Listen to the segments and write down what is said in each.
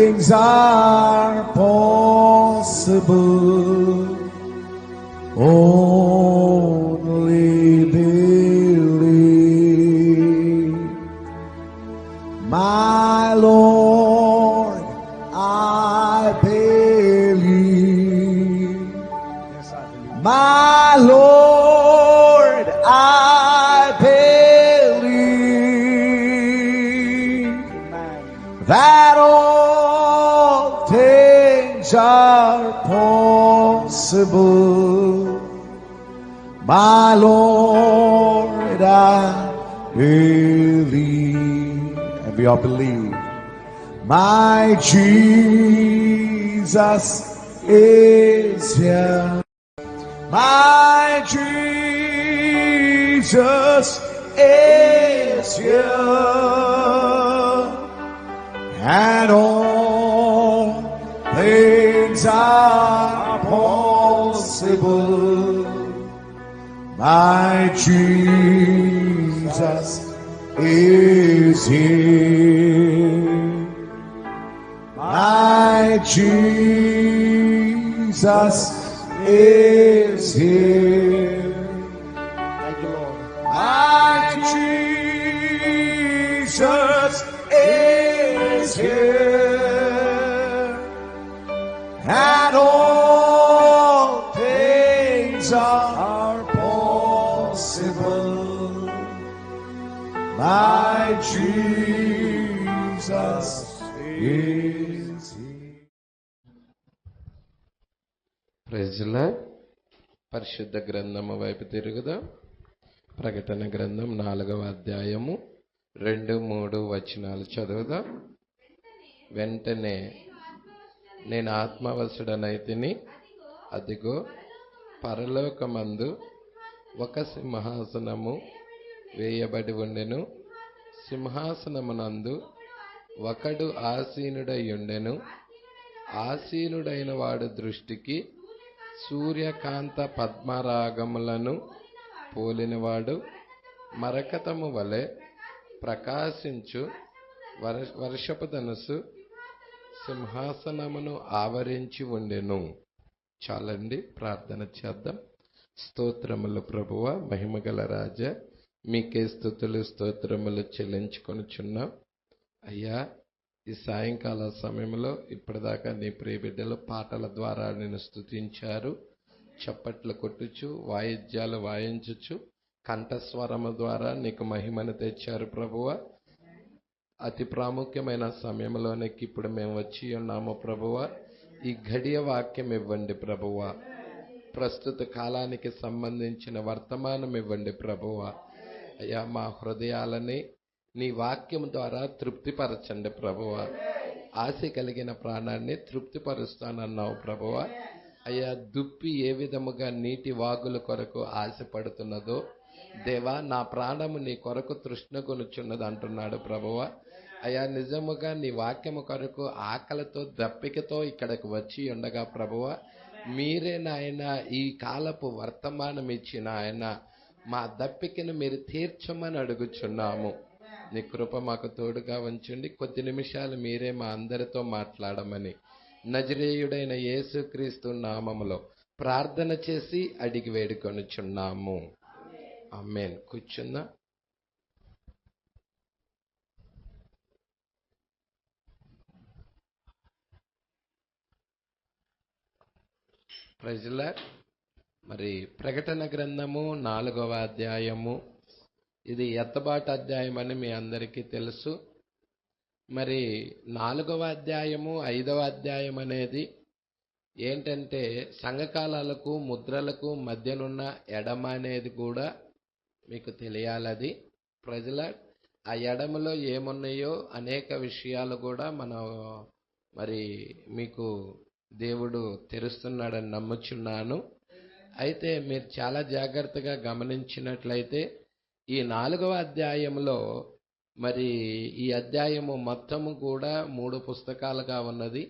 things are possible. Only believe. My Lord, I believe. Yes, I believe. My Lord, I believe Amen. that all things are possible. My Lord, I believe. And we all believe. My Jesus is here. My Jesus is here. And all things are possible. My Jesus is here. My Jesus is here. Thank you, Lord. My Jesus is here. And all things are possible. My Jesus is here. ప్రైజ్లా పరిశుద్ధ గ్రంథము వైపు తిరుగుదాం. ప్రకటన గ్రంథం 4వ అధ్యాయము 2-3 వచనాలు చదువుదాం. వెంటనే నేను ఆత్మవశుడనైతిని, అదిగో పరలోకమందు ఒక సింహాసనము వేయబడి ఉండెను, సింహాసనమునందు ఒకడు ఆసీనుడై ఉండెను. ఆసీనుడైన వాడు దృష్టికి సూర్యకాంత పద్మరాగములను పోలినవాడు, మరకతము వలె ప్రకాశించు వర్షపు ధనుసు సింహాసనమును ఆవరించి ఉండెను. చాలండి, ప్రార్థన చేద్దాం. స్తోత్రములు ప్రభువా, మహిమగల రాజా, మీకే స్తుతులు స్తోత్రములు చెల్లించుకొనుచున్నాం. అయ్యా, ఈ సాయంకాల సమయంలో ఇప్పటిదాకా నీ ప్రియబిడ్డలు పాటల ద్వారా నేను స్తుతించారు. చప్పట్లు కొట్టుచు, వాయిద్యాలు వాయించుచు, కంఠస్వరము ద్వారా నీకు మహిమను తెచ్చారు ప్రభువా. అతి ప్రాముఖ్యమైన సమయంలోనికి ఇప్పుడు మేము వచ్చి ఉన్నాము ప్రభువా. ఈ ఘడియ వాక్యం ఇవ్వండి ప్రభువా. ప్రస్తుత కాలానికి సంబంధించిన వర్తమానం ఇవ్వండి ప్రభువా. అయ్యా, మా హృదయాలని నీ వాక్యం ద్వారా తృప్తిపరచండి ప్రభువా. ఆశ కలిగిన ప్రాణాన్ని తృప్తిపరుస్తానన్నావు ప్రభువా. అయ్యా, దుప్పి ఏ విధముగా నీటి వాగుల కొరకు ఆశపడుతున్నదో దేవా, నా ప్రాణము నీ కొరకు తృష్ణగొనుచున్నది అంటున్నాడు ప్రభువా. అయ్యా, నిజముగా నీ వాక్యము కొరకు ఆకలితో దప్పికతో ఇక్కడికి వచ్చి ఉండగా ప్రభువా, మీరే నాయన ఈ కాలపు వర్తమానం ఇచ్చిన ఆయన మా దప్పికను మీరు తీర్చమని అడుగుచున్నాము. నీ కృప మాకు తోడుగా ఉంచండి. కొద్ది నిమిషాలు మీరే మా అందరితో మాట్లాడమని నజరేయుడైన యేసుక్రీస్తు నామములో ప్రార్థన చేసి అడిగి వేడుకొనుచున్నాము. ఆమేన్. కూర్చుందా. Praise Lord. మరి ప్రకటన గ్రంథము 4వ అధ్యాయము, ఇది ఎత్తబాటు అధ్యాయం అని మీ అందరికీ తెలుసు. మరి 4వ అధ్యాయము 5వ అధ్యాయం అనేది ఏంటంటే సంఘకాలాలకు ముద్రలకు మధ్యనున్న ఎడమ అనేది కూడా మీకు తెలియాలది. ప్రజల ఆ ఎడమలో ఏమున్నాయో అనేక విషయాలు కూడా మరి మీకు దేవుడు తెరుస్తున్నాడని నమ్ముచున్నాను. అయితే మీరు చాలా జాగ్రత్తగా గమనించినట్లయితే ఈ 4వ అధ్యాయంలో మరి ఈ అధ్యాయము మొత్తము కూడా 3 పుస్తకాలుగా ఉన్నది.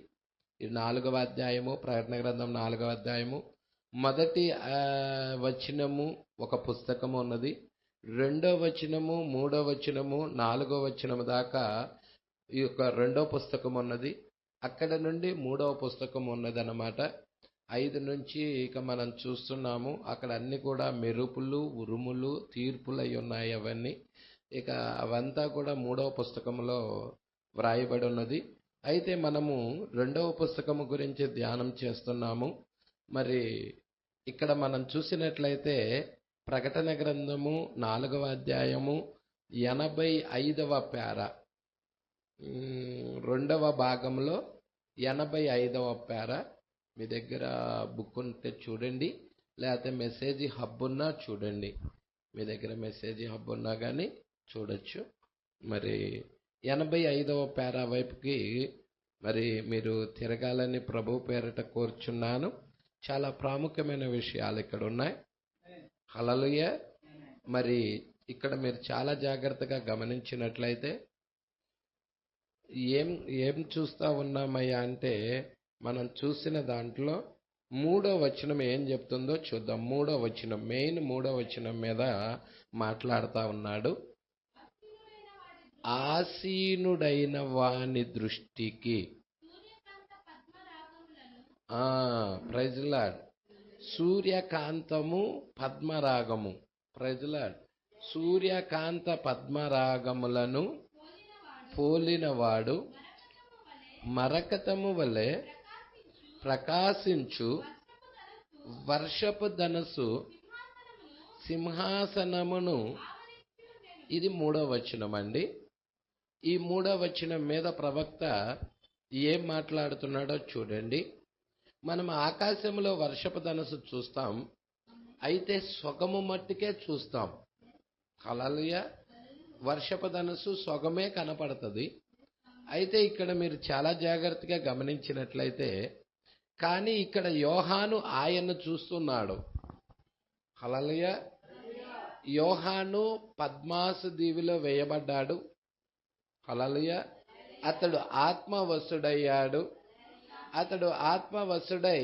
ఈ 4వ అధ్యాయము, ప్రకటన గ్రంథం 4వ అధ్యాయము మొదటి వచనము ఒక పుస్తకము ఉన్నది. 2వ వచనము, 3వ వచనము, 4వ వచనము దాకా ఈ యొక్క 2వ పుస్తకం ఉన్నది. అక్కడ నుండి 3వ పుస్తకం ఉన్నదన్నమాట. 5 నుంచి ఇక మనం చూస్తున్నాము. అక్కడ అన్ని కూడా మెరుపులు, ఉరుములు, తీర్పులై ఉన్నాయి అవన్నీ. ఇక అవంతా కూడా 3వ పుస్తకంలో వ్రాయబడి ఉన్నది. అయితే మనము 2వ పుస్తకము గురించి ధ్యానం చేస్తున్నాము. మరి ఇక్కడ మనం చూసినట్లయితే ప్రకటన గ్రంథము 4వ అధ్యాయము 85వ పేరా, 2వ భాగంలో 85వ పేరా. మీ దగ్గర బుక్ ఉంటే చూడండి, లేకపోతే మెసేజ్ హబ్ ఉన్నా చూడండి. మీ దగ్గర మెసేజ్ హబ్ ఉన్నా కానీ చూడొచ్చు. మరి 85వ పేరా వైపుకి మరి మీరు తిరగాలని ప్రభు పేరట కోరుచున్నాను. చాలా ప్రాముఖ్యమైన విషయాలు ఇక్కడ ఉన్నాయి. హల్లెలూయా. మరి ఇక్కడ మీరు చాలా జాగ్రత్తగా గమనించినట్లయితే ఏం చూస్తా ఉన్నామయ్యా అంటే, మనం చూసిన దాంట్లో 3వ వచనం ఏం చెప్తుందో చూద్దాం. 3వ వచనం, మెయిన్ 3వ వచనం మీద మాట్లాడుతూ ఉన్నాడు. ఆసీనుడైన వాని దృష్టికి, praise lord, Suryakantham పద్మరాగము, praise lord, సూర్యకాంత పద్మరాగములను పోలినవాడు మరకతము వలె ప్రకాశించు వర్షపు ధనస్సు సింహాసనమును. ఇది 3వ వచనం అండి. ఈ 3వ వచనం మీద ప్రవక్త ఏం మాట్లాడుతున్నాడో చూడండి. మనం ఆకాశంలో వర్షపు ధనస్సు చూస్తాం, అయితే సొగము మట్టుకే చూస్తాం. హల్లెలూయా. వర్షపు ధనస్సు సొగమే కనపడుతుంది. అయితే ఇక్కడ మీరు చాలా జాగ్రత్తగా గమనించినట్లయితే, కానీ ఇక్కడ యోహాను ఆయన్ను చూస్తున్నాడు. హల్లెలూయా. యోహాను పద్మాసు దీవిలో వేయబడ్డాడు. హల్లెలూయా. అతడు ఆత్మవశుడయ్యాడు. అతడు ఆత్మవశుడై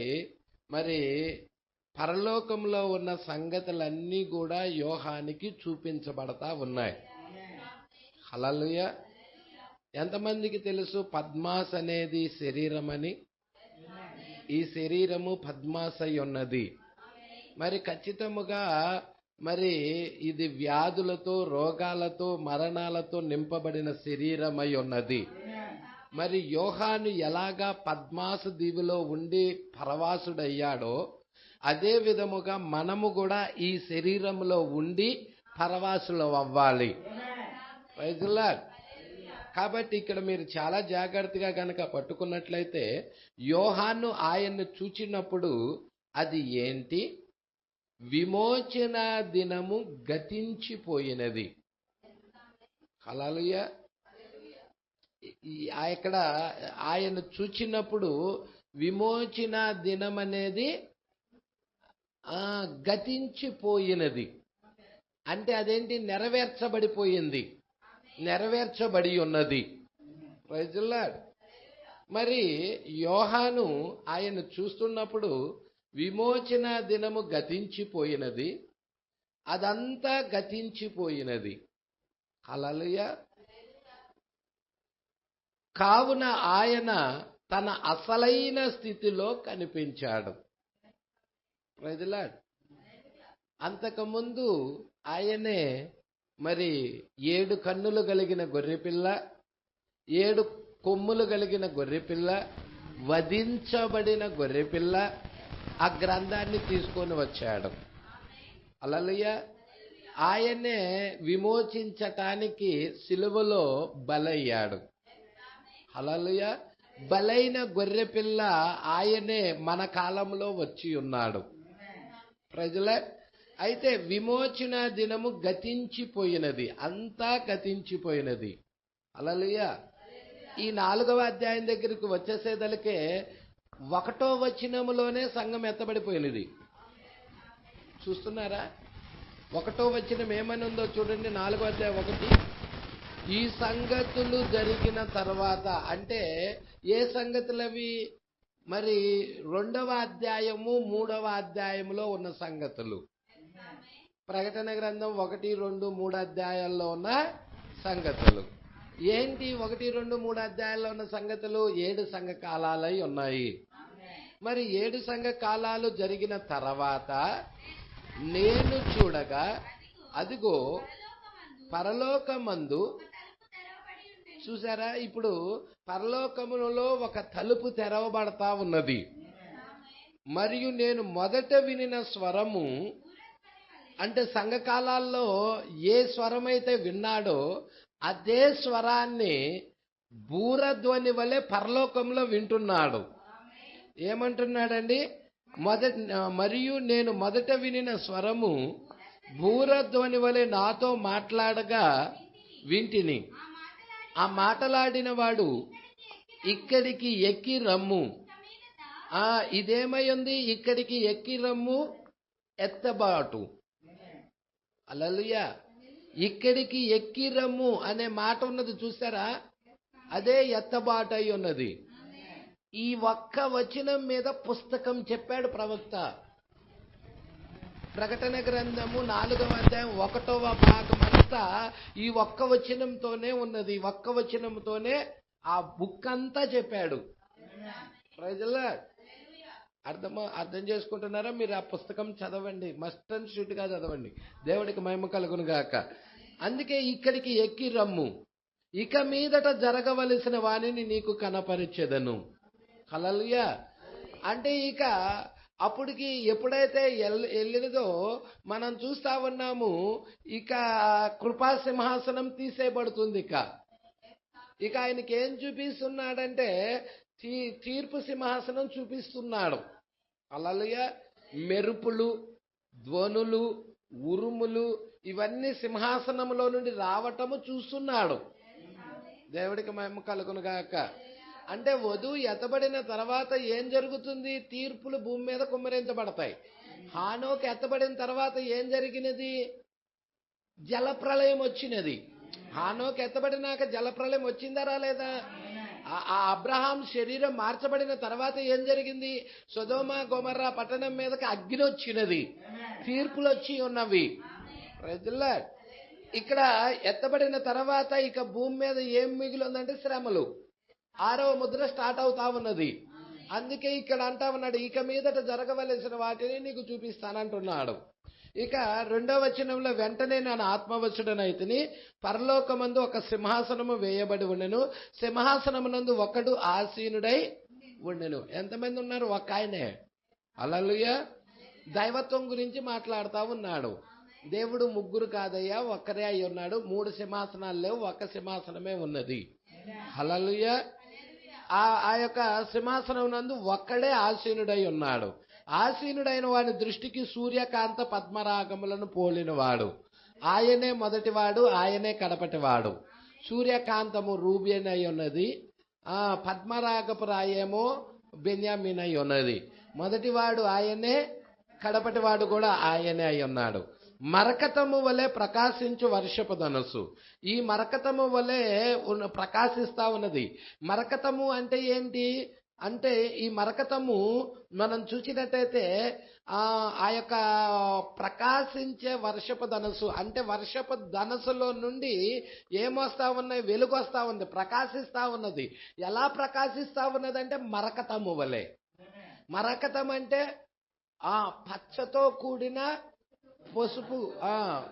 మరి పరలోకంలో ఉన్న సంగతులన్నీ కూడా యోహానికి చూపించబడతా ఉన్నాయి. హల్లెలూయా. ఎంతమందికి తెలుసు పద్మాస్ అనేది శరీరమని? ఈ శరీరము పద్మాసై ఉన్నది. మరి ఖచ్చితముగా మరి ఇది వ్యాధులతో, రోగాలతో, మరణాలతో నింపబడిన శరీరమై ఉన్నది. మరి యోహాను ఎలాగా పద్మాసు దీవిలో ఉండి పరవాసుడయ్యాడో, అదే విధముగా మనము కూడా ఈ శరీరంలో ఉండి పరవాసులు అవ్వాలి. Praise Lord. కాబట్టి ఇక్కడ మీరు చాలా జాగ్రత్తగా గనక పట్టుకున్నట్లయితే, యోహాను ఆయన్ను చూచినప్పుడు అది ఏంటి? విమోచన దినము గతించిపోయినది. హల్లెలూయా. ఇక్కడ ఆయన చూచినప్పుడు విమోచన దినం అనేది గతించిపోయినది. అంటే అదేంటి? నెరవేర్చబడిపోయింది, నెరవేర్చబడి ఉన్నది. Praise Lord. మరి యోహాను ఆయన చూస్తున్నప్పుడు విమోచన దినము గతించిపోయినది, అదంతా గతించిపోయినది. హల్లెలూయా. కావున ఆయన తన అసలైన స్థితిలో కనిపించాడు. Praise Lord. అంతకుముందు ఆయనే మరి 7 కన్నులు కలిగిన గొర్రెపిల్ల, 7 కొమ్ములు కలిగిన గొర్రెపిల్ల, వధించబడిన గొర్రెపిల్ల, ఆ గ్రంథాన్ని తీసుకొని వచ్చాడు. హల్లెలూయా. ఆయనే విమోచించటానికి సిలువలో బలయ్యాడు. హల్లెలూయా. బలైన గొర్రెపిల్ల ఆయనే మన కాలంలో వచ్చి ఉన్నాడు. Praise Lord. అయితే విమోచన దినము గతించిపోయినది, అంతా గతించిపోయినది. హల్లెలూయా. ఈ 4వ అధ్యాయం దగ్గరికి వచ్చేసేదలకే 1వ వచనములోనే సంఘం ఎత్తబడిపోయినది. చూస్తున్నారా? 1వ వచనం ఏమని ఉందో చూడండి. 4వ అధ్యాయం 1. ఈ సంగతులు జరిగిన తర్వాత, అంటే ఏ సంగతులు అవి? మరి 2వ అధ్యాయము 3వ అధ్యాయములో ఉన్న సంగతులు. ప్రకటన గ్రంథం 1, 2, 3 అధ్యాయాల్లో ఉన్న సంగతులు. ఏంటి 1, 2, 3 అధ్యాయాల్లో ఉన్న సంగతులు 7 సంఘ కాలాలై ఉన్నాయి. మరి 7 సంఘ కాలాలు జరిగిన తర్వాత నేను చూడగా అదిగో పరలోకమందు, చూసారా, ఇప్పుడు పరలోకములో ఒక తలుపు తెరవబడతా ఉన్నది. మరియు నేను మొదట వినిన స్వరము, అంటే సంఘకాలాల్లో ఏ స్వరమైతే విన్నాడో అదే స్వరాన్ని బూరధ్వని వలె పరలోకంలో వింటున్నాడు. ఏమంటున్నాడండి? మరియు నేను మొదట వినిన స్వరము బూరధ్వని వలె నాతో మాట్లాడగా వింటిని. ఆ మాట్లాడిన వాడు, ఇక్కడికి ఎక్కి రమ్ము. ఇదేమై ఉంది? ఇక్కడికి ఎక్కి రమ్ము, ఎత్తబాటు. హల్లెలూయా. ఇక్కడికి ఎక్కి రమ్ము అనే మాట ఉన్నది చూసారా? అదే ఎత్తబాటు అయి ఉన్నది. ఈ ఒక్క వచనం మీద పుస్తకం చెప్పాడు ప్రవక్త. ప్రకటన గ్రంథము 4వ అధ్యాయం 1వ భాగం అంతా ఈ ఒక్క వచనంతోనే ఉన్నది. ఒక్క వచనంతోనే ఆ బుక్ అంతా చెప్పాడు. Praise the Lord. అర్థం చేసుకుంటున్నారా? మీరు ఆ పుస్తకం చదవండి, మస్ట్ అండ్ షుడ్ గా చదవండి. దేవుడికి మహిమ కలుగును గాక. అందుకే ఇక్కడికి ఎక్కి రమ్ము, ఇక మీదట జరగవలసిన వానిని నీకు కనపరిచెదను. హల్లెలూయా. అంటే ఇక అప్పటికి ఎప్పుడైతే వెళ్ళినదో మనం చూస్తా ఉన్నాము, ఇక కృపా సింహాసనం తీసేయబడుతుంది. ఇక ఆయనకి ఏం చూపిస్తున్నాడంటే తీర్పు సింహాసనం చూపిస్తున్నాడు. హల్లెలూయా. మెరుపులు, ధ్వనులు, ఉరుములు ఇవన్నీ సింహాసనంలో నుండి రావటము చూస్తున్నాడు. దేవుడికి మహిమ కలుగును గాక. అంటే వధువు ఎత్తబడిన తర్వాత ఏం జరుగుతుంది? తీర్పులు భూమి మీద కుమ్మరించబడతాయి. హానోకు ఎత్తబడిన తర్వాత ఏం జరిగినది? జలప్రళయం వచ్చినది. హానోకు ఎత్తబడినాక జలప్రళయం వచ్చిందా రాలేదా? ఆ అబ్రహాం శరీరం మార్చబడిన తర్వాత ఏం జరిగింది? సొదొమ గొమొర్రా పట్టణం మీదకి అగ్ని వచ్చినది, తీర్పులు వచ్చి ఉన్నవి. Praise the Lord. ఇక్కడ ఎత్తబడిన తర్వాత ఇక భూమి మీద ఏం మిగిలి ఉందంటే శ్రమలు. 6వ ముద్ర స్టార్ట్ అవుతా ఉన్నది. అందుకే ఇక్కడ అంటా ఉన్నాడు, ఇక మీదట జరగవలసిన వాటిని నీకు చూపిస్తానంటున్నాడు. ఇక 2వ వచనంలో, వెంటనే నేను ఆత్మవశుడనైతిని, పరలోకమందు ఒక సింహాసనము వేయబడి ఉండెను, సింహాసనమునందు ఒకడు ఆసీనుడై ఉండెను. ఎంతమంది ఉన్నారు? ఒక ఆయనే. హల్లెలూయా. దైవత్వం గురించి మాట్లాడుతూ ఉన్నాడు. దేవుడు ముగ్గురు కాదయ్యా, ఒక్కరే అయి ఉన్నాడు. 3 సింహాసనాలు లేవు, ఒక సింహాసనమే ఉన్నది. హల్లెలూయా. ఆ యొక్క సింహాసనం నందు ఒక్కడే ఆసీనుడై ఉన్నాడు. ఆసీనుడైన వాడి దృష్టికి సూర్యకాంత పద్మరాగములను పోలినవాడు. ఆయనే మొదటివాడు, ఆయనే కడపటివాడు. సూర్యకాంతము రూబేన్ అయి ఉన్నది, పద్మరాగపు రాయేమో బెన్యామీన్ అయి ఉన్నది. మొదటివాడు ఆయనే, కడపటివాడు కూడా ఆయనే అయి ఉన్నాడు. మరకతము వలె ప్రకాశించు వర్షపు ధనుసు. ఈ మరకతము వలె ప్రకాశిస్తా ఉన్నది. మరకతము అంటే ఏంటి అంటే, ఈ మరకతము మనం చూసినట్టయితే ఆ యొక్క ప్రకాశించే వర్షపు ధనుసు అంటే, వర్షపు ధనుసులో నుండి ఏమొస్తా ఉన్నాయి? వెలుగు వస్తా ఉంది, ప్రకాశిస్తా ఉన్నది. ఎలా ప్రకాశిస్తా ఉన్నదంటే మరకతము వలె. మరకతం అంటే పచ్చతో కూడిన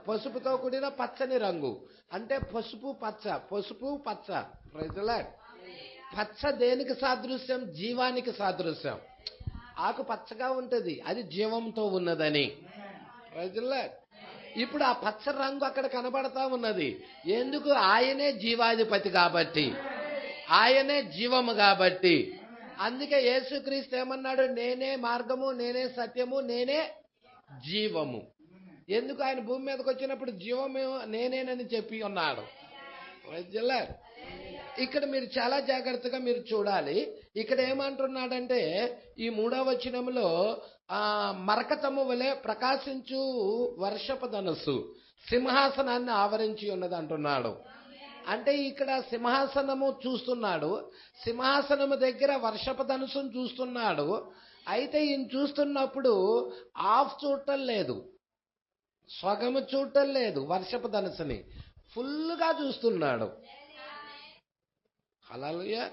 పసుపుతో కూడిన పచ్చని రంగు. అంటే పసుపు పచ్చ. Praise the Lord. పచ్చ దేనికి సాదృశ్యం? జీవానికి సాదృశ్యం. ఆకు పచ్చగా ఉంటది, అది జీవంతో ఉన్నదని. Praise the Lord. ఇప్పుడు ఆ పచ్చ రంగు అక్కడ కనబడతా ఉన్నది. ఎందుకు? ఆయనే జీవాధిపతి కాబట్టి, ఆయనే జీవము కాబట్టి. అందుకే యేసుక్రీస్తు ఏమన్నాడు? నేనే మార్గము, నేనే సత్యము, నేనే జీవము. ఎందుకు? ఆయన భూమి మీదకి వచ్చినప్పుడు జీవమే నేనేనని చెప్పి ఉన్నాడు. ఇక్కడ మీరు చాలా జాగ్రత్తగా మీరు చూడాలి. ఇక్కడ ఏమంటున్నాడంటే, ఈ 3వ వచనంలో మరకతము వలె ప్రకాశించు వర్షపు ధనుస్సు సింహాసనాన్ని ఆవరించి ఉన్నది అంటున్నాడు. అంటే ఇక్కడ సింహాసనము చూస్తున్నాడు, సింహాసనము దగ్గర వర్షపు ధనుసును చూస్తున్నాడు. అయితే ఈయన చూస్తున్నప్పుడు ఆఫ్ చూడటం లేదు, సగము చూడటం లేదు, వర్షపు ధనుసుని ఫుల్గా చూస్తున్నాడు. హల్లెలూయా.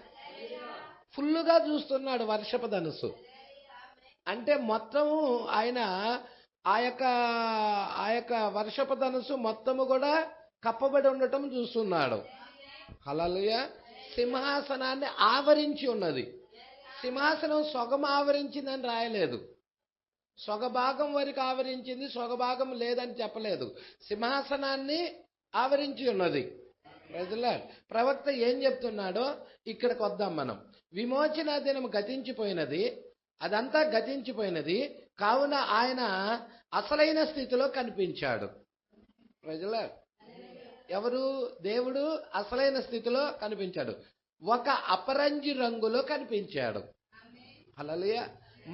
ఫుల్లుగా చూస్తున్నాడు వర్షపు ధనుసు. అంటే మొత్తము ఆయన ఆ యొక్క ఆ యొక్క వర్షపు ధనుసు మొత్తము కూడా కప్పబడి ఉండటం చూస్తున్నాడు. హల్లెలూయా. సింహాసనాన్ని ఆవరించి ఉన్నది. సింహాసనం సొగం ఆవరించిందని రాయలేదు. సొగభాగం వరకు ఆవరించింది, సొగభాగం లేదని చెప్పలేదు. సింహాసనాన్ని ఆవరించి ఉన్నది. ప్రవక్త ఏం చెప్తున్నాడో ఇక్కడికి వద్దాం మనం. విమోచన దినం గతించిపోయినది, అదంతా గతించిపోయినది. కావున ఆయన అసలైన స్థితిలో కనిపించాడు. ఎవరు? దేవుడు అసలైన స్థితిలో కనిపించాడు. ఒక అపరంజి రంగులో కనిపించాడు. హల్లెలూయా.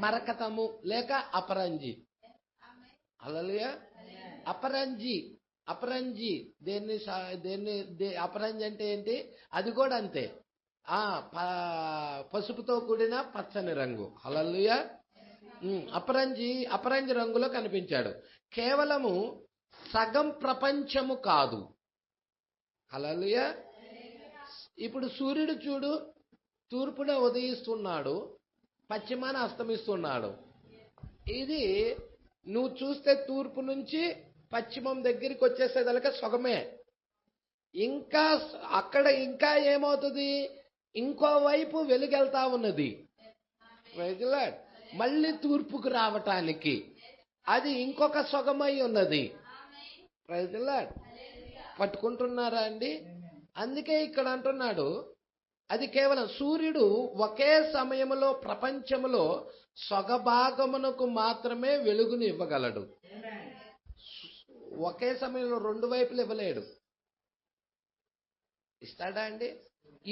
మరకతము లేక అపరంజి. హల్లెలూయా. అపరంజి అపరంజి దేన్ని అపరంజి అంటే ఏంటి? అది కూడా అంతే, పసుపుతో కూడిన పచ్చని రంగు. హల్లెలూయా. అపరంజి రంగులో కనిపించాడు. కేవలము సగం ప్రపంచము కాదు. హల్లెలూయా. ఇప్పుడు సూర్యుడు చూడు, తూర్పున ఉదయిస్తున్నాడు, పశ్చిమాన అస్తమిస్తున్నాడు. ఇది నువ్వు చూస్తే తూర్పు నుంచి పశ్చిమం దగ్గరికి వచ్చేసేదలక సగమే. ఇంకా అక్కడ ఇంకా ఏమవుతుంది? ఇంకోవైపు వెలుగెళ్తా ఉన్నది. మళ్ళీ తూర్పుకు రావటానికి అది ఇంకొక సగమై ఉన్నది. పట్టుకుంటున్నారా అండి? అందుకే ఇక్కడ అంటున్నాడు, అది కేవలం సూర్యుడు ఒకే సమయంలో ప్రపంచంలో సొగభాగమునకు మాత్రమే వెలుగుని ఇవ్వగలడు. ఒకే సమయంలో రెండు వైపులు ఇవ్వలేడు. ఇస్తాడా అండి?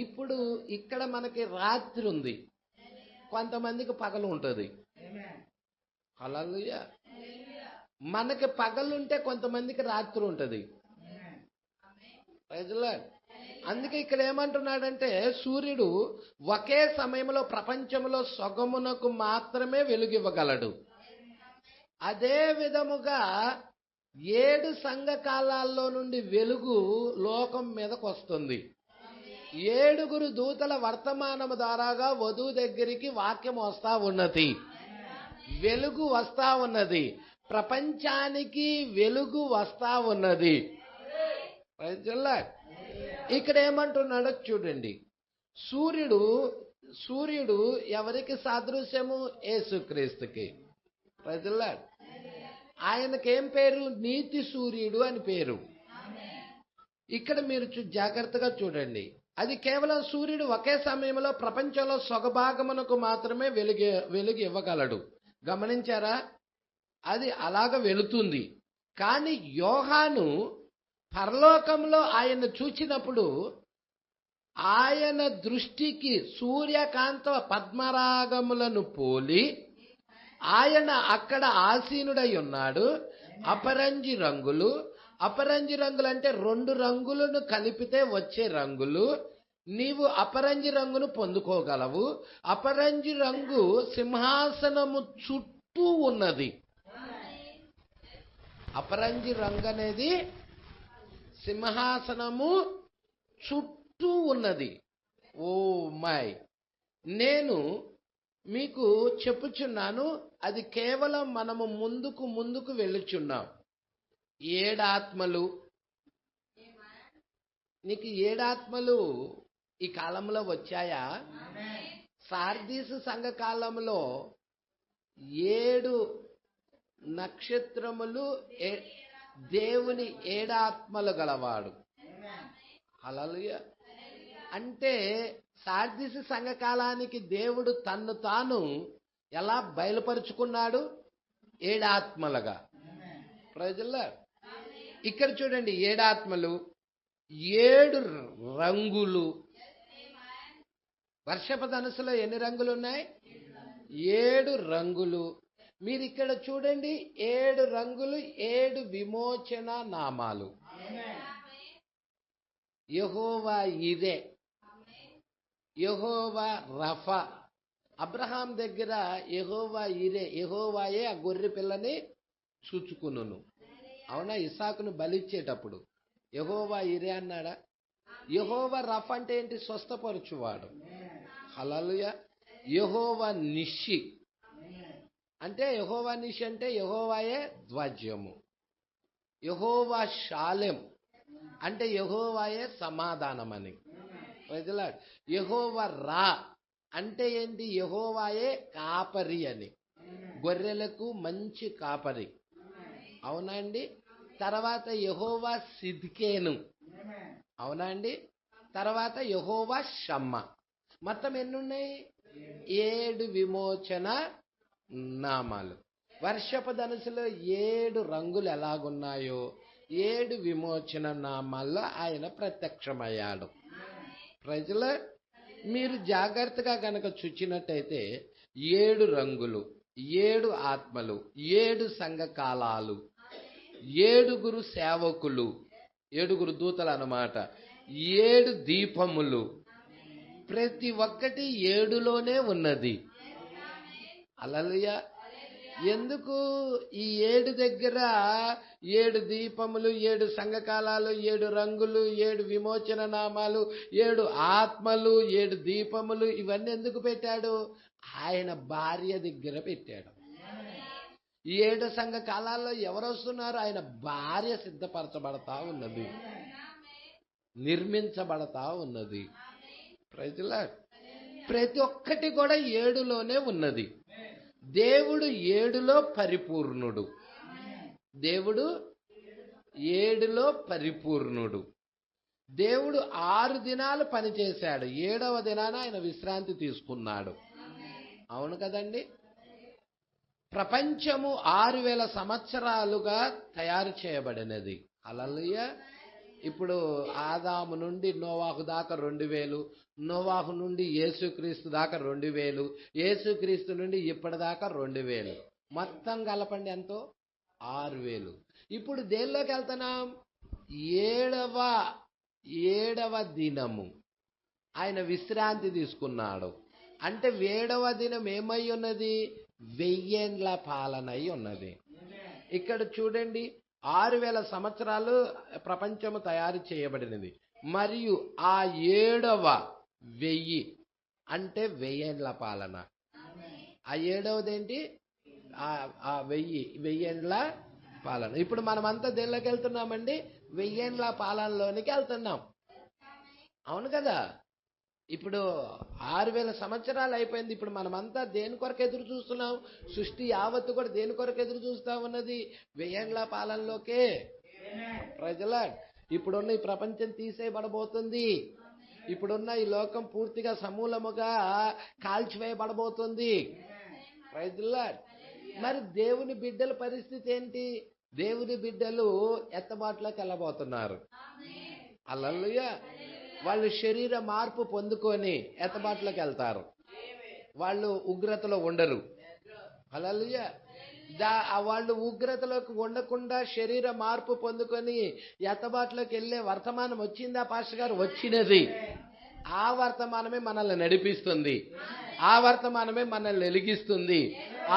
ఇప్పుడు ఇక్కడ మనకి రాత్రి ఉంది, కొంతమందికి పగలు ఉంటుంది. హల్లెలూయా. మనకి పగలుంటే కొంతమందికి రాత్రి ఉంటుంది. అందుకే ఇక్కడ ఏమంటున్నాడంటే, సూర్యుడు ఒకే సమయంలో ప్రపంచంలో సొగమునకు మాత్రమే వెలుగివ్వగలడు. అదే విధముగా 7 సంఘకాలాల్లో నుండి వెలుగు లోకం మీదకు వస్తుంది. 7 దూతల వర్తమానము ద్వారాగా వధువు దగ్గరికి వాక్యం వస్తా ఉన్నది, వెలుగు వస్తా ఉన్నది, ప్రపంచానికి వెలుగు వస్తా ఉన్నది. ఇక్కడ ఏమంటున్నాడో చూడండి. సూర్యుడు ఎవరికి సాదృశ్యము? యేసుక్రీస్తుకి. ఆయనకేం పేరు? నీతి సూర్యుడు అని పేరు. ఇక్కడ మీరు జాగ్రత్తగా చూడండి. అది కేవలం సూర్యుడు ఒకే సమయంలో ప్రపంచంలో సొగభాగమునకు మాత్రమే వెలుగు ఇవ్వగలడు. గమనించారా? అది అలాగ వెళుతుంది. కానీ యోహాను పరలోకంలో ఆయన చూచినప్పుడు ఆయన దృష్టికి సూర్యకాంత పద్మరాగములను పోలి ఆయన అక్కడ ఆసీనుడై ఉన్నాడు. అపరంజి రంగులు అంటే 2 రంగులను కలిపితే వచ్చే రంగులు. నీవు అపరంజి రంగును పొందుకోగలవు. అపరంజి రంగు సింహాసనము చుట్టూ ఉన్నది. అపరంజి రంగు అనేది సింహాసనము చుట్టూ ఉన్నది. ఓ మై, నేను మీకు చెప్పుచున్నాను, అది కేవలం మనము ముందుకు వెళ్ళుచున్నాం. 7 ఆత్మలు. నీకు 7 ఆత్మలు ఈ కాలంలో వచ్చాయా? సార్దీసు సంఘ కాలంలో 7 నక్షత్రములు దేవుని 7 ఆత్మలు గలవాడు. హల్లెలూయా. అంటే సార్దీసు సంఘకాలానికి దేవుడు తన్ను తాను ఎలా బయలుపరుచుకున్నాడు? 7 ఆత్మలుగా. ప్రజల్లా ఇక్కడ చూడండి, 7 ఆత్మలు, 7 రంగులు. వర్షపు ధనుసులో ఎన్ని రంగులు ఉన్నాయి? 7 రంగులు. మీరు ఇక్కడ చూడండి, 7 రంగులు, 7 విమోచన నామాలు. యెహోవా ఇరే, యెహోవా రఫా. అబ్రహాం దగ్గర యెహోవా ఇరే, యెహోవాయే ఆ గొర్రె పిల్లని చూచుకును. అవునా? ఇసాకును బలిచ్చేటప్పుడు యెహోవా ఇరే అన్నాడా? యెహోవా రఫ్ అంటే ఏంటి? స్వస్థపరచువాడు. హల్లెలూయా. యెహోవా నిషి అంటే యెహోవా నిషి అంటే యెహోవాయే ధ్వజము. యెహోవా షాలెం అంటే యెహోవాయే సమాధానం అని. యెహోవా రా అంటే ఏంటి? యెహోవాయే కాపరి అని. గొర్రెలకు మంచి కాపరి. అవునా అండి? తర్వాత యెహోవా సిద్కేను. అవునా అండి? తర్వాత యెహోవా షమ్మ. మొత్తం ఎన్నున్నాయి? 7 విమోచన నామాలు. వర్షపు ధనుసులో 7 రంగులు ఎలాగున్నాయో 7 విమోచన నామాల్లో ఆయన ప్రత్యక్షమయ్యాడు. ప్రజల మీరు జాగ్రత్తగా కనుక చూచినట్టయితే 7 రంగులు, 7 ఆత్మలు, 7 సంఘకాలాలు, 7 సేవకులు, 7 దూతలు అన్నమాట, 7 దీపములు, ప్రతి ఒక్కటి 7లోనే ఉన్నది. హల్లెలూయా. ఎందుకు ఈ 7 దగ్గర 7 దీపములు, 7 సంఘకాలాలు, 7 రంగులు, 7 విమోచన నామాలు, 7 ఆత్మలు, 7 దీపములు ఇవన్నీ ఎందుకు పెట్టాడు? ఆయన భార్య దగ్గర పెట్టాడు. ఈ 7 సంఘకాలాల్లో ఎవరు వస్తున్నారు? ఆయన భార్య సిద్ధపరచబడతా ఉన్నది, నిర్మించబడతా ఉన్నది. ప్రజల ప్రతి ఒక్కటి కూడా 7లోనే ఉన్నది. దేవుడు 7లో పరిపూర్ణుడు. దేవుడు 7లో పరిపూర్ణుడు. దేవుడు 6 దినాలు పనిచేశాడు, 7వ దినాన ఆయన విశ్రాంతి తీసుకున్నాడు. అవును కదండి? ప్రపంచము 6000 సంవత్సరాలుగా తయారు చేయబడినది. హల్లెలూయా. ఇప్పుడు ఆదాము నుండి నోవాహు దాకా 2000, నోవాహు నుండి యేసుక్రీస్తు దాకా 2000, యేసుక్రీస్తు నుండి ఇప్పటిదాకా 2000, మొత్తం కలపండి ఎంతో? 6000. ఇప్పుడు దేనిలోకి వెళ్తున్నాం? 7వ దినము ఆయన విశ్రాంతి తీసుకున్నాడు. అంటే 7వ దినం ఏమై ఉన్నది? 1000 ఏండ్ల పాలన అయి ఉన్నది. ఇక్కడ చూడండి, 6000 సంవత్సరాలు ప్రపంచము తయారు చేయబడినది. మరియు ఆ 7వ 1000 అంటే 1000 ఏండ్ల పాలన. ఆ 7వది ఏంటి? ఆ 1000 ఏండ్ల పాలన. ఇప్పుడు మనమంతా దేనిలోకి వెళ్తున్నామండి? 1000 ఏండ్ల పాలనలోనికి వెళ్తున్నాం. అవును కదా? ఇప్పుడు 6000 సంవత్సరాలు అయిపోయింది. ఇప్పుడు మనమంతా దేని కొరకు ఎదురు చూస్తున్నాం? సృష్టి యావత్తు కూడా దేని కొరకు ఎదురు చూస్తా ఉన్నది? 1000 ఏండ్ల పాలనలోకే. ప్రజల ఇప్పుడున్న ఈ ప్రపంచం తీసేయబడబోతుంది. ఇప్పుడున్న ఈ లోకం పూర్తిగా సమూలముగా కాల్చివేయబడబోతుంది. ప్రజల మరి దేవుని బిడ్డల పరిస్థితి ఏంటి? దేవుని బిడ్డలు ఎత్తబాటులోకి వెళ్ళబోతున్నారు. హల్లెలూయా. వాళ్ళు శరీర మార్పు పొందుకొని ఎత్తబాటులోకి వెళ్తారు. వాళ్ళు ఉగ్రతలో ఉండరు. హల్లెలూయా. వాళ్ళు ఉగ్రతలోకి ఉండకుండా శరీర మార్పు పొందుకొని ఎత్తబాటులోకి వెళ్ళే వర్తమానం వచ్చిందా పాస్టర్ గారు? వచ్చినది. ఆ వర్తమానమే మనల్ని నడిపిస్తుంది. ఆ వర్తమానమే మనల్ని వెలిగిస్తుంది.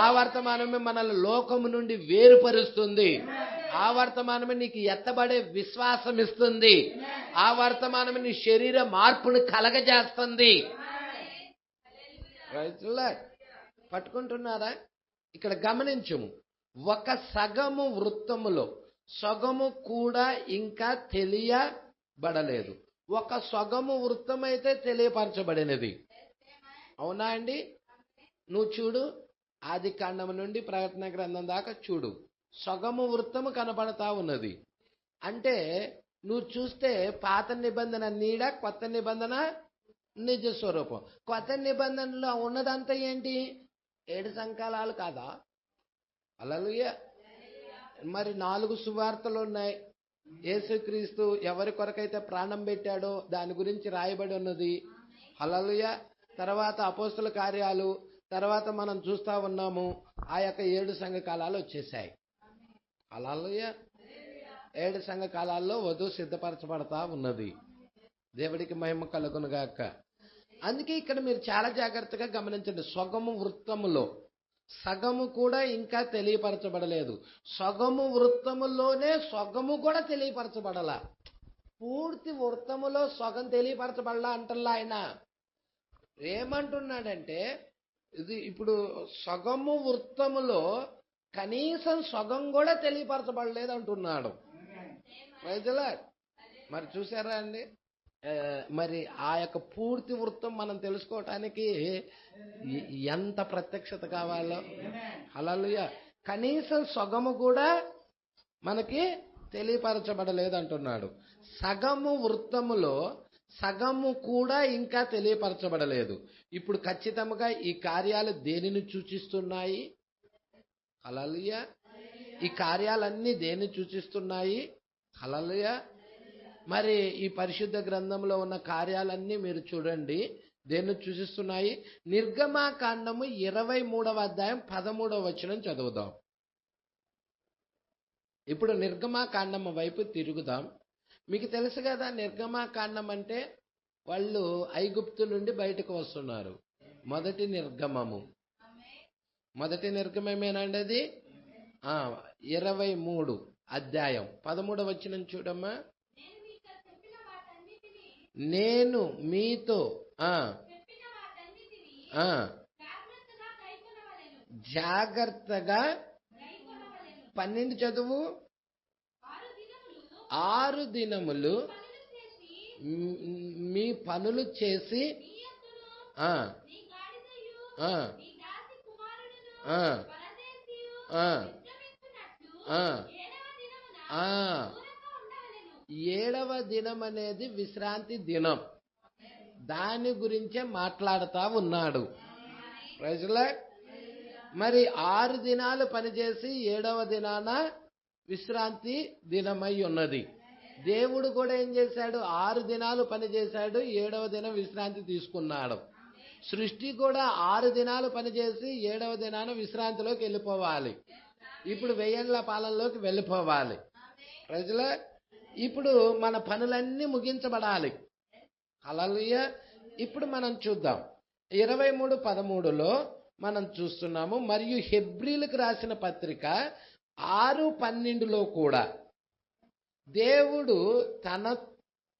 ఆ వర్తమానమే మనల్ని లోకము నుండి వేరుపరుస్తుంది. ఆ వర్తమానమే నీకు ఎత్తబడే విశ్వాసం ఇస్తుంది. ఆ వర్తమానమే నీ శరీర మార్పును కలగజేస్తుంది. పట్టుకుంటున్నారా? ఇక్కడ గమనించము, ఒక సగము వృత్తములో సగము కూడా ఇంకా తెలియబడలేదు. ఒక సగము వృత్తం అయితే తెలియపరచబడినది. అవునా అండి? నువ్వు చూడు, ఆది కాండము నుండి ప్రకటన గ్రంథం దాకా చూడు, సగము వృత్తము కనబడతా ఉన్నది. అంటే నువ్వు చూస్తే పాత నిబంధన నీడ, కొత్త నిబంధన నిజ స్వరూపం. కొత్త నిబంధనలో ఉన్నదంతా ఏంటి? 7 సంకాలాలు కాదా? హల్లెలూయా. మరి 4 సువార్తలు ఉన్నాయి. యేసుక్రీస్తు ఎవరి కొరకైతే ప్రాణం పెట్టాడో దాని గురించి రాయబడి ఉన్నది. హల్లెలూయా. తర్వాత అపోస్తల కార్యాలు, తర్వాత మనం చూస్తా ఉన్నాము ఆ యొక్క 7 సంఘకాలాలు వచ్చేసాయి. హల్లెలూయా. 7 సంఘకాలాల్లో వధువు సిద్ధపరచబడతా ఉన్నది. దేవుడికి మహిమ కలుగును గాక. అందుకే ఇక్కడ మీరు చాలా జాగ్రత్తగా గమనించండి. సగము వృత్తములో సగము కూడా ఇంకా తెలియపరచబడలేదు. సగము వృత్తములోనే సగము కూడా తెలియపరచబడాల. పూర్తి వృత్తములో సగం తెలియపరచబడలా అంటల్లా ఆయన. ఏమంటున్నాడంటే ఇది ఇప్పుడు సగము వృత్తములో కనీసం సగం కూడా తెలియపరచబడలేదు అంటున్నాడు. రైతులా మరి చూసారా అండి, మరి ఆ యొక్క పూర్తి వృత్తం మనం తెలుసుకోవటానికి ఎంత ప్రత్యక్షత కావాలో. హల్లెలూయా. కనీసం సగము కూడా మనకి తెలియపరచబడలేదు అంటున్నాడు. సగము వృత్తములో సగము కూడా ఇంకా తెలియపరచబడలేదు. ఇప్పుడు ఖచ్చితంగా ఈ కార్యాలు దేనిని సూచిస్తున్నాయి? హల్లెలూయా. ఈ కార్యాలన్నీ దేన్ని సూచిస్తున్నాయి? హల్లెలూయా. మరి ఈ పరిశుద్ధ గ్రంథంలో ఉన్న కార్యాలన్నీ మీరు చూడండి, దేన్ని సూచిస్తున్నాయి? నిర్గమాకాండము 23వ అధ్యాయం 13వ వచనం చదువుదాం. ఇప్పుడు నిర్గమాకాండం వైపు తిరుగుదాం. మీకు తెలుసు కదా, నిర్గమాకాండం అంటే వాళ్ళు ఐగుప్తు నుండి బయటకు వస్తున్నారు. మొదటి నిర్గమము. మొదటి నిర్గమమేనండి అది. 23 అధ్యాయం 13వ వచనం చూడమ్మా. నేను మీతో జాగ్రత్తగా 12 చదువు. 6 దినములు మీ పనులు చేసి ఏడవ దినం అనేది విశ్రాంతి దినం. దాని గురించే మాట్లాడుతా ఉన్నాడు. ప్రజలే మరి 6 దినాలు పనిచేసి 7వ దినాన విశ్రాంతి దినమై ఉన్నది. దేవుడు కూడా ఏం చేశాడు? 6 దినాలు పనిచేశాడు, 7వ దినం విశ్రాంతి తీసుకున్నాడు. సృష్టి కూడా 6 దినాలు పనిచేసి 7వ దినాన విశ్రాంతిలోకి వెళ్ళిపోవాలి. ఇప్పుడు 1000 ఏళ్ల పాలనలోకి వెళ్ళిపోవాలి. ప్రజల ఇప్పుడు మన పనులన్నీ ముగించబడాలి. హల్లెలూయా. ఇప్పుడు మనం చూద్దాం 23:13లో మనం చూస్తున్నాము. మరియు హెబ్రీలకు రాసిన పత్రిక 6:12లో కూడా దేవుడు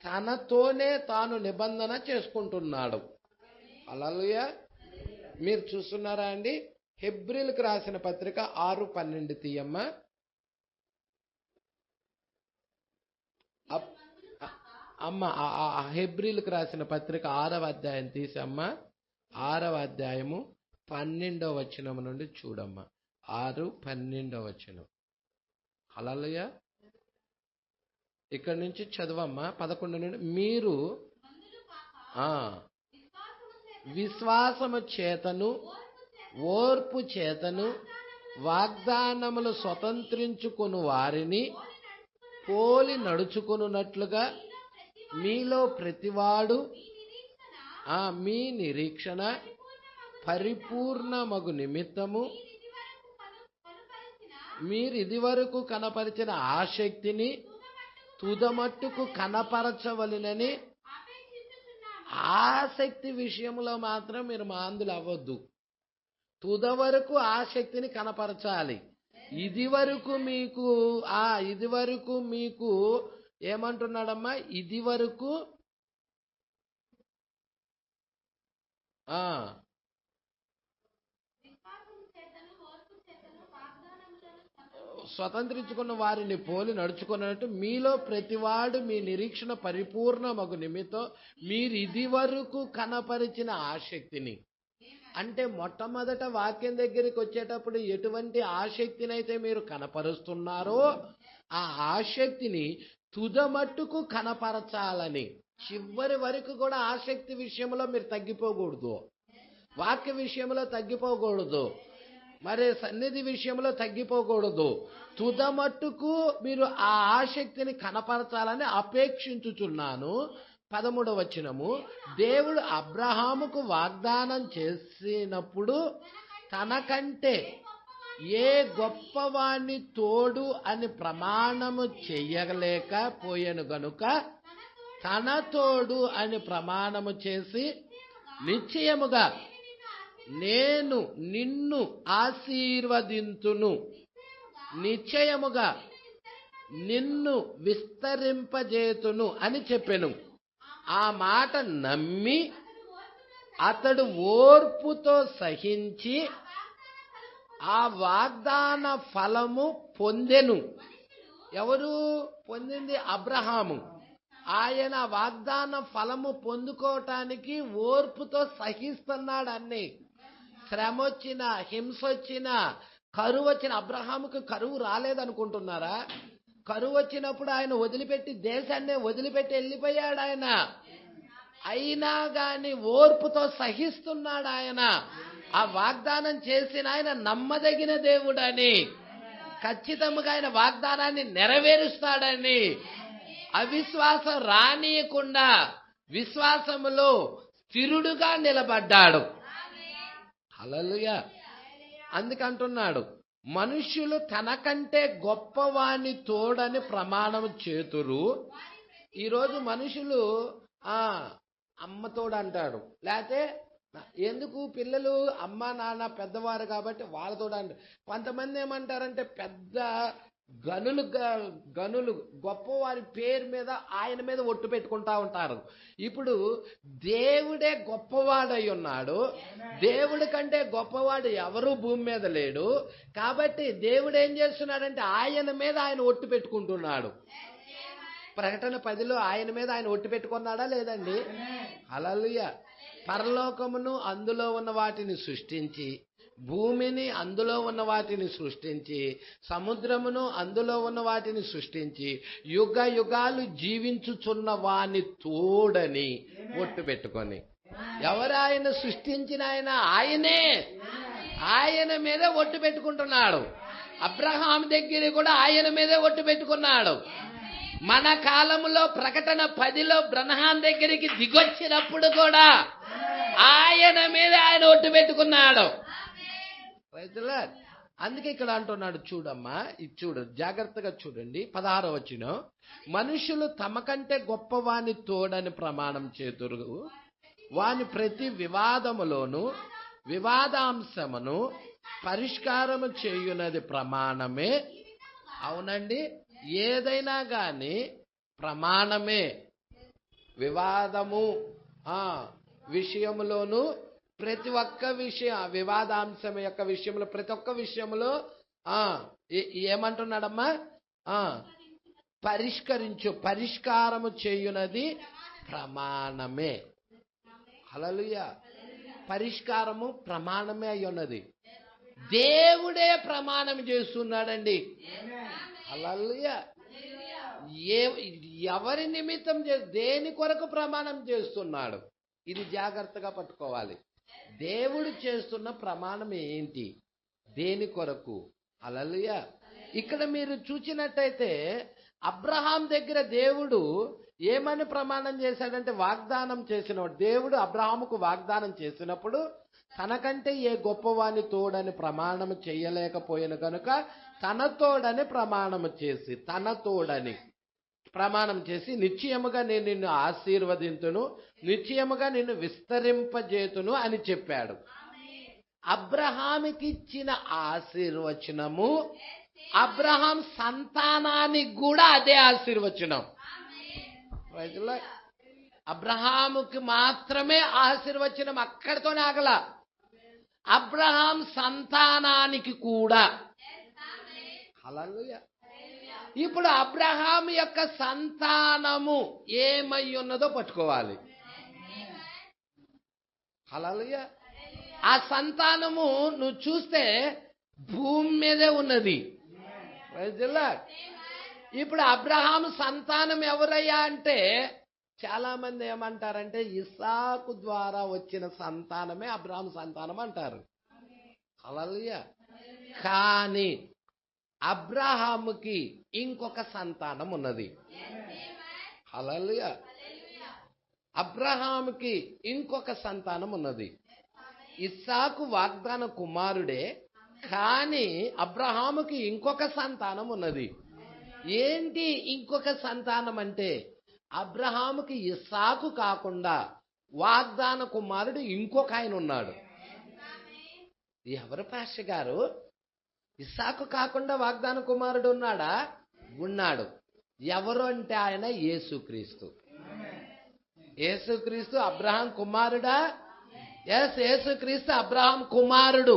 తనతోనే తాను నిబంధన చేసుకుంటున్నాడు. హల్లెలూయా. మీరు చూస్తున్నారా అండి? హెబ్రీలకు రాసిన పత్రిక 6:12 తీయమ్మా. అమ్మ హెబ్రీలకు రాసిన పత్రిక 6వ అధ్యాయం తీసమ్మా. 6వ అధ్యాయము 12వ వచనం నుండి చూడమ్మా. 6:12 వచనం. హల్లెలూయా. ఇక్కడ నుంచి చదవమ్మా. 11 నుండి మీరు విశ్వాసము చేతను ఓర్పు చేతను వాగ్దానములు స్వతంత్రించుకుని వారిని పోలి నడుచుకున్నట్లుగా మీలో ప్రతివాడు మీ నిరీక్షణ పరిపూర్ణమగు నిమిత్తము మీరు ఇదివరకు కనపరిచిన ఆసక్తిని తుదమట్టుకు కనపరచవలెనని. ఆసక్తి విషయంలో మాత్రం మీరు మాందులు అవ్వద్దు. తుదవరకు ఆసక్తిని కనపరచాలి. ఇది వరకు మీకు ఏమంటున్నాడమ్మా? ఇది వరకు స్వతంత్రించుకున్న వారిని పోలి నడుచుకున్నట్టు మీలో ప్రతివాడు మీ నిరీక్షణ పరిపూర్ణమగు నిమిత్తం మీరు ఇది వరకు కనపరిచిన ఆసక్తిని. అంటే మొట్టమొదట వాక్యం దగ్గరికి వచ్చేటప్పుడు ఎటువంటి ఆసక్తినైతే మీరు కనపరుస్తున్నారో ఆ ఆసక్తిని తుదమట్టుకు కనపరచాలని. చివరి వరకు కూడా ఆసక్తి విషయంలో మీరు తగ్గిపోకూడదు, వాక్య విషయంలో తగ్గిపోకూడదు, మరి సన్నిధి విషయంలో తగ్గిపోకూడదు. తుదమట్టుకు మీరు ఆ ఆసక్తిని కనపరచాలని అపేక్షించుచున్నాను. 13వ వచనము. దేవుడు అబ్రహాముకు వాగ్దానం చేసినప్పుడు తనకంటే ఏ గొప్పవాణ్ణి తోడు అని ప్రమాణము చెయ్యలేకపోయాను గనుక తన తోడు అని ప్రమాణము చేసి నిశ్చయముగా నేను నిన్ను ఆశీర్వదింతును, నిశ్చయముగా నిన్ను విస్తరింపజేతును అని చెప్పెను. ఆ మాట నమ్మి అతడు ఓర్పుతో సహించి ఆ వాగ్దాన ఫలము పొందెను. ఎవరు పొందింది? అబ్రహాము. ఆయన వాగ్దాన ఫలము పొందుకోవటానికి ఓర్పుతో సహిస్తున్నాడు. అన్ని శ్రమ వచ్చిన, హింస వచ్చిన, కరువు వచ్చిన. అబ్రహాముకు కరువు రాలేదనుకుంటున్నారా? కరువు వచ్చినప్పుడు ఆయన వదిలిపెట్టి, దేశాన్నే వదిలిపెట్టి వెళ్ళిపోయాడు ఆయన. అయినా గాని ఓర్పుతో సహిస్తున్నాడు ఆయన. ఆ వాగ్దానం చేసిన ఆయన నమ్మదగిన దేవుడని, ఖచ్చితంగా ఆయన వాగ్దానాన్ని నెరవేరుస్తాడని, అవిశ్వాసం రానియకుండా విశ్వాసములో స్థిరుడుగా నిలబడ్డాడు. హల్లెలూయా. అందుకంటున్నాడు, మనుష్యులు తనకంటే గొప్పవాని తోడని ప్రమాణం చేతురు. ఈరోజు మనుషులు అమ్మ తోడు అంటాడు, లేకపోతే ఎందుకు పిల్లలు అమ్మ నాన్న పెద్దవారు కాబట్టి వాళ్ళతో అంటారు. కొంతమంది ఏమంటారంటే పెద్ద గనులు గొప్పవారి పేరు మీద ఆయన మీద ఒట్టు పెట్టుకుంటా ఉంటారు. ఇప్పుడు దేవుడే గొప్పవాడై ఉన్నాడు. దేవుడి కంటే గొప్పవాడు ఎవరు భూమి మీద లేడు. కాబట్టి దేవుడు ఏం చేస్తున్నాడంటే ఆయన మీద ఆయన ఒట్టు పెట్టుకుంటున్నాడు. ప్రకటన 10లో ఆయన మీద ఆయన ఒట్టు పెట్టుకున్నాడా లేదండి? హల్లెలూయా. పరలోకమును అందులో ఉన్న వాటిని సృష్టించి, భూమిని అందులో ఉన్న వాటిని సృష్టించి, సముద్రమును అందులో ఉన్న వాటిని సృష్టించి, యుగ యుగాలు జీవించుచున్న వాని తోడని ఒట్టు పెట్టుకొని. ఎవరు ఆయన సృష్టించిన ఆయనే. ఆయన మీద ఒట్టు పెట్టుకుంటున్నాడు. అబ్రహాం దగ్గర కూడా ఆయన మీదే ఒట్టు పెట్టుకున్నాడు. మన కాలంలో ప్రకటన 10లో బ్రహ్మాన్ దగ్గరికి దిగొచ్చినప్పుడు కూడా ఆయన మీద ఆయన ఒట్టు పెట్టుకున్నాడు. అందుకే ఇక్కడ అంటున్నాడు, చూడమ్మా, ఇది చూడు, జాగ్రత్తగా చూడండి. 16వ వచనం, మనుషులు తమకంటే గొప్పవాని తోడని ప్రమాణం చేతురు. వాని ప్రతి వివాదములోను వివాదాంశమును పరిష్కారము చేయునది ప్రమాణమే. అవునండి, ఏదైనా గాని ప్రమాణమే. వివాదము విషయంలోను ప్రతి ఒక్క విషయం, వివాదాంశం యొక్క విషయంలో ప్రతి ఒక్క విషయంలో ఏమంటున్నాడమ్మా? పరిష్కారము చేయునది ప్రమాణమే. హల్లెలూయా. పరిష్కారము ప్రమాణమే అయి ఉన్నది. దేవుడే ప్రమాణం చేస్తున్నాడండి. హల్లెలూయా. ఎవరి నిమిత్తం దేని కొరకు ప్రమాణం చేస్తున్నాడు? ఇది జాగ్రత్తగా పట్టుకోవాలి. దేవుడు చేస్తున్న ప్రమాణం ఏంటి? దేని కొరకు? హల్లెలూయా. ఇక్కడ మీరు చూచినట్టయితే అబ్రహాం దగ్గర దేవుడు ఏమని ప్రమాణం చేశాడంటే, వాగ్దానం చేసినప్పుడు దేవుడు అబ్రహాముకు వాగ్దానం చేసినప్పుడు తనకంటే ఏ గొప్పవాని తోడని ప్రమాణం చేయలేకపోయిన కనుక తన తోడని ప్రమాణం చేసి, తన తోడని ప్రమాణం చేసి, నిశ్చయముగా నేను నిన్ను ఆశీర్వదింతును, నిశ్చయముగా నిన్ను విస్తరింపజేతును అని చెప్పాడు. అబ్రహాముకి ఇచ్చిన ఆశీర్వచనము అబ్రహాం సంతానానికి కూడా అదే ఆశీర్వచనం. అబ్రహాముకి మాత్రమే ఆశీర్వచనం అక్కడితోనే ఆగల, అబ్రహాం సంతానానికి కూడా. హల్లెలూయా. ఇప్పుడు అబ్రహాం యొక్క సంతానము ఏమై ఉన్నదో పట్టుకోవాలి. హల్లెలూయా. ఆ సంతానము నువ్వు చూస్తే భూమి మీదే ఉన్నది. ఇప్పుడు అబ్రహాం సంతానం ఎవరయ్యా అంటే, చాలా మంది ఏమంటారంటే ఇస్సాకు ద్వారా వచ్చిన సంతానమే అబ్రహాం సంతానం అంటారు. హల్లెలూయా. కానీ అబ్రహాముకి ఇంకొక సంతానం ఉన్నది. హల్లెలూయా. అబ్రహాముకి ఇంకొక సంతానం ఉన్నది. ఇస్సాకు వాగ్దాన కుమారుడే, కానీ అబ్రహాముకి ఇంకొక సంతానం ఉన్నది. ఏంటి ఇంకొక సంతానం అంటే, అబ్రహాముకి ఇస్సాకు కాకుండా వాగ్దాన కుమారుడు ఇంకొక ఆయన ఉన్నాడు. ఎవరు పాస్టర్ గారు? ఇస్సాకు కాకుండా వాగ్దాన కుమారుడు ఉన్నాడా? ఉన్నాడు. ఎవరు అంటే ఆయన యేసుక్రీస్తు. యేసుక్రీస్తు అబ్రహాం కుమారుడా? ఎస్, యేసుక్రీస్తు అబ్రహాం కుమారుడు,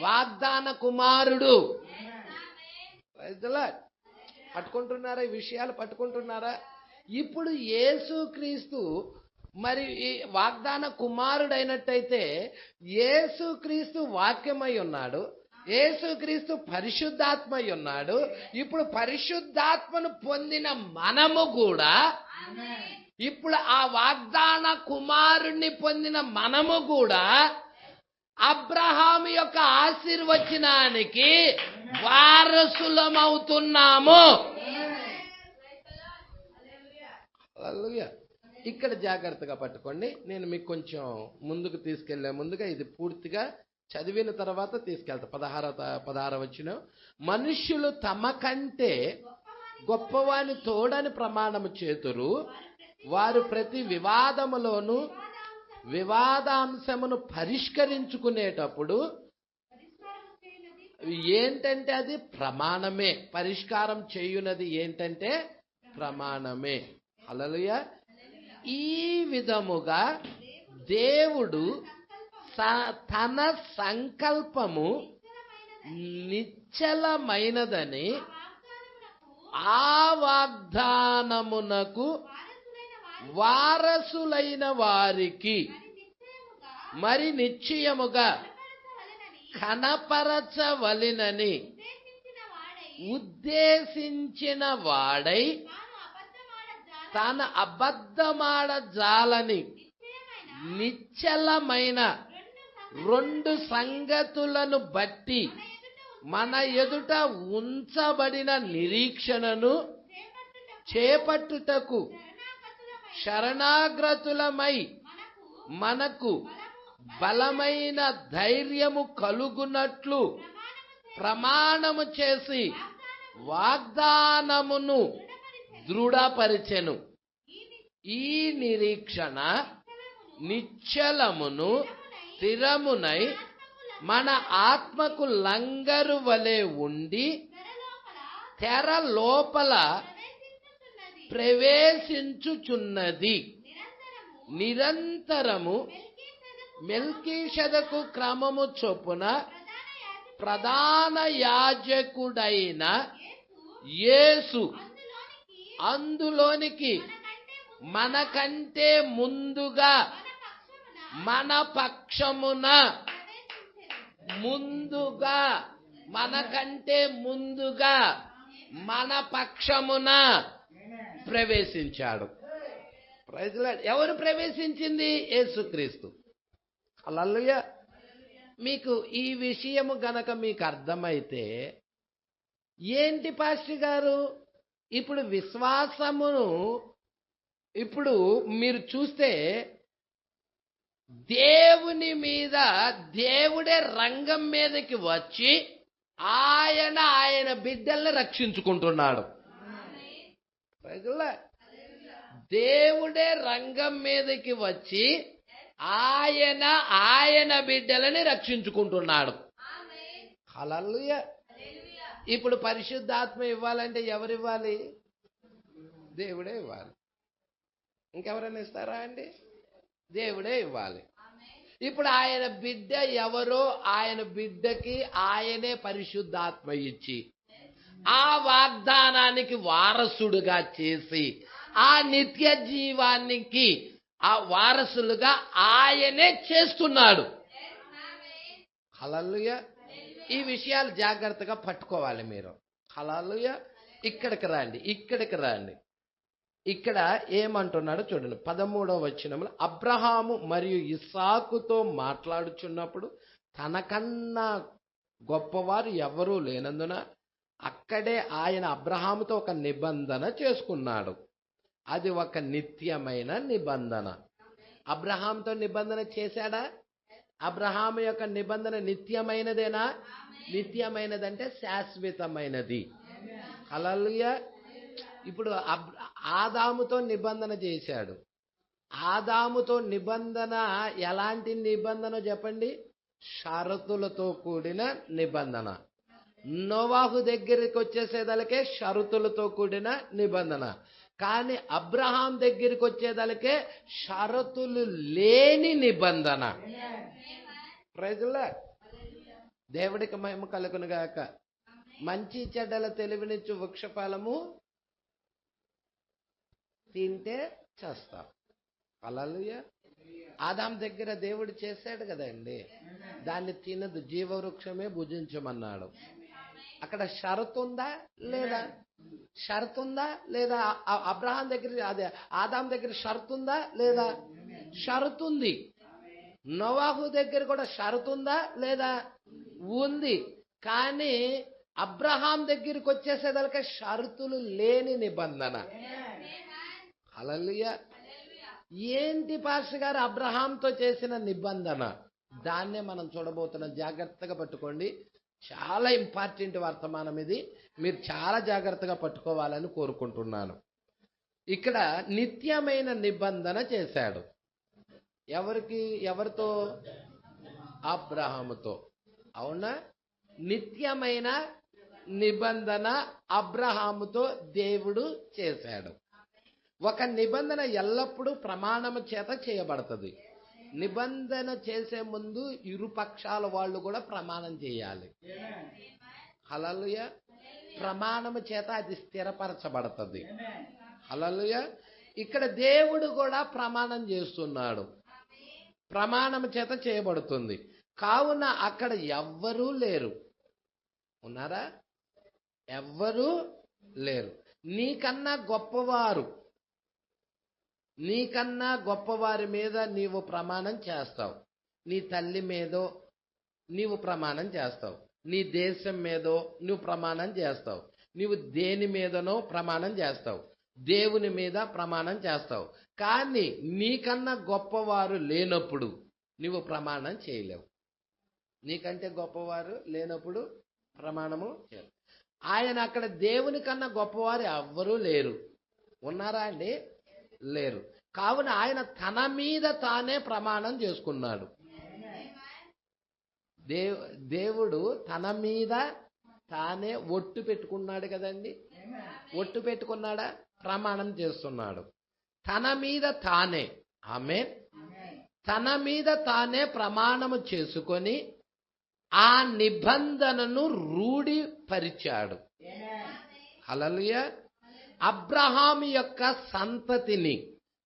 వాగ్దాన కుమారుడు. పట్టుకుంటున్నారా? ఈ విషయాలు పట్టుకుంటున్నారా? ఇప్పుడు యేసుక్రీస్తు మరి ఈ వాగ్దాన కుమారుడైనట్టయితే యేసుక్రీస్తు వాక్యమై ఉన్నాడు, యేసుక్రీస్తు పరిశుద్ధాత్మై ఉన్నాడు. ఇప్పుడు పరిశుద్ధాత్మను పొందిన మనము కూడా, ఇప్పుడు ఆ వాగ్దాన కుమారుణ్ణి పొందిన మనము కూడా అబ్రహాము యొక్క ఆశీర్వచనానికి వారసులమవుతున్నాము. హల్లెలూయా. ఇక్కడ జాగ్రత్తగా పట్టుకోండి. నేను మీకు కొంచెం ముందుకు తీసుకెళ్లే ముందుగా ఇది పూర్తిగా చదివిన తర్వాత తీసుకెళ్తా. 16 వచనం, మనుష్యులు తమ కంటే గొప్పవాని తోడని ప్రమాణము చేతురు, వారు ప్రతి వివాదములోను వివాదాంశమును పరిష్కరించుకునేటప్పుడు ఏంటంటే అది ప్రమాణమే. పరిష్కారం చేయునది ఏంటంటే ప్రమాణమే. హల్లెలూయా. ఈ విధముగా దేవుడు తన సంకల్పము నిశ్చలమైనదని ఆ వాగ్దానమునకు వారసులైన వారికి మరి నిశ్చయముగా కనపరచవలెనని ఉద్దేశించిన వాడై తన అబద్ధమాడజాలని నిశ్చలమైన 2 సంగతులను బట్టి మన ఎదుట ఉంచబడిన నిరీక్షణను చేపట్టుటకు శరణాగ్రతులమై మనకు బలమైన ధైర్యము కలుగునట్లు ప్రమాణము చేసి వాగ్దానమును దృఢపరిచెను. ఈ నిరీక్షణ నిశ్చలమును స్థిరమునై మన ఆత్మకు లంగరు వలె ఉండి తెర లోపల ప్రవేశించుచున్నది. నిరంతరము మెల్కీషెదకు క్రమము చొప్పున ప్రధాన యాజకుడైన యేసు అందులోనికి మనకంటే ముందుగా మన పక్షమున మనకంటే ముందుగా మన పక్షమున ప్రవేశించాడు. Praise Lord. ఎవరు ప్రవేశించింది? యేసుక్రీస్తు. హల్లెలూయా. మీకు ఈ విషయము గనక మీకు అర్థమైతే, ఏంటి పాస్టర్ గారు ఇప్పుడు విశ్వాసమును ఇప్పుడు మీరు చూస్తే దేవుని మీద దేవుడే రంగం మీదకి వచ్చి ఆయన బిడ్డల్ని రక్షించుకుంటున్నాడు. దేవుడే రంగం మీదకి వచ్చి ఆయన బిడ్డలని రక్షించుకుంటున్నాడు. హల్లెలూయా. ఇప్పుడు పరిశుద్ధాత్మ ఇవ్వాలంటే ఎవరు ఇవ్వాలి? దేవుడే ఇవ్వాలి. ఇంకెవరైనా ఇస్తారా అండి? దేవుడే ఇవ్వాలి. ఇప్పుడు ఆయన బిడ్డ ఎవరో ఆయన బిడ్డకి ఆయనే పరిశుద్ధాత్మ ఇచ్చి ఆ వాగ్దానానికి వారసుడుగా చేసి ఆ నిత్య జీవానికి ఆ వారసులుగా ఆయనే చేస్తున్నాడు. హల్లెలూయా. ఈ విషయాలు జాగ్రత్తగా పట్టుకోవాలి మీరు. హల్లెలూయా. ఇక్కడికి రండి. ఇక్కడ ఏమంటున్నాడో చూడండి. 13వ వచనంలో అబ్రహాము మరియు ఇస్సాకుతో మాట్లాడుచున్నప్పుడు తనకన్నా గొప్పవారు ఎవరూ లేనందున అక్కడే ఆయన అబ్రహాముతో ఒక నిబంధన చేసుకున్నాడు. అది ఒక నిత్యమైన నిబంధన. అబ్రహాంతో నిబంధన చేశాడా? అబ్రహాము యొక్క నిబంధన నిత్యమైనదేనా? నిత్యమైనదంటే శాశ్వతమైనది. హల్లెలూయా. ఇప్పుడు ఆదాముతో నిబంధన చేశాడు. ఆదాముతో నిబంధన ఎలాంటి నిబంధన చెప్పండి? షరతులతో కూడిన నిబంధన. నోవాహు దగ్గరికి వచ్చేసేదలకే షరతులతో కూడిన నిబంధన. కానీ అబ్రహాం దగ్గరికి వచ్చేదలకే షరతులు లేని నిబంధన. Praise Lord. దేవుడికి మహిమ కలుగును గాక. మంచి చెడ్డల తెలివినిచ్చు వృక్షఫలము తింటే చేస్తాం. హల్లెలూయా. ఆదాం దగ్గర దేవుడు చేశాడు కదండి, దాన్ని తినదు, జీవవృక్షమే భుజించమన్నాడు. అక్కడ షరతు ఉందా లేదా? షరతు ఉందా లేదా? అబ్రహాం దగ్గర, అదే ఆదాం దగ్గర షరతు ఉందా లేదా? షరతు ఉంది. నోవాహు దగ్గర కూడా షరతు ఉందా లేదా? ఉంది. కానీ అబ్రహాం దగ్గరికి వచ్చేసేదానికి షరతులు లేని నిబంధన. హల్లెలూయా. ఏంటి పాస్టర్ గారు అబ్రహాంతో చేసిన నిబంధన? దాన్నే మనం చూడబోతున్నాం. జాగ్రత్తగా పట్టుకోండి. చాలా ఇంపార్టెంట్ వర్తమానం ఇది. మీరు చాలా జాగ్రత్తగా పట్టుకోవాలని కోరుకుంటున్నాను. ఇక్కడ నిత్యమైన నిబంధన చేశాడు. ఎవరితో? అబ్రహాముతో. అవునా? నిత్యమైన నిబంధన అబ్రహాముతో దేవుడు చేశాడు. ఒక నిబంధన ఎల్లప్పుడూ ప్రమాణము చేత చేయబడుతుంది. నిబంధన చేసే ముందు ఇరు పక్షాల వాళ్ళు కూడా ప్రమాణం చేయాలి. హల్లెలూయా. ప్రమాణము చేత అది స్థిరపరచబడుతుంది. హల్లెలూయా. ఇక్కడ దేవుడు కూడా ప్రమాణం చేస్తున్నాడు. ప్రమాణము చేత చేయబడుతుంది. కావున అక్కడ ఎవ్వరూ లేరు. ఉన్నారా? ఎవ్వరూ లేరు. నీకన్నా గొప్పవారి మీద నీవు ప్రమాణం చేస్తావు. నీ తల్లి మీదో నీవు ప్రమాణం చేస్తావు. నీ దేశం మీదో నువ్వు ప్రమాణం చేస్తావు. నీవు దేని మీదనో ప్రమాణం చేస్తావు. దేవుని మీద ప్రమాణం చేస్తావు. కానీ నీకన్నా గొప్పవారు లేనప్పుడు నువ్వు ప్రమాణం చేయలేవు. నీకంటే గొప్పవారు లేనప్పుడు ప్రమాణము చేయలేవు. ఆయన అక్కడ దేవుని కన్నా గొప్పవారు ఎవ్వరూ లేరు. ఉన్నారా అండి? లేరు. కావున ఆయన తన మీద తానే ప్రమాణం చేసుకున్నాడు. దేవుడు తన మీద తానే ఒట్టు పెట్టుకున్నాడు కదండి. ఒట్టు పెట్టుకున్నాడా? ప్రమాణం చేస్తున్నాడు. తన మీద తానే. ఆమేన్. తన మీద తానే ప్రమాణము చేసుకొని ఆ నిబంధనను రూఢిపరిచాడు. హల్లెలూయా. అబ్రహాము యొక్క సంతతిని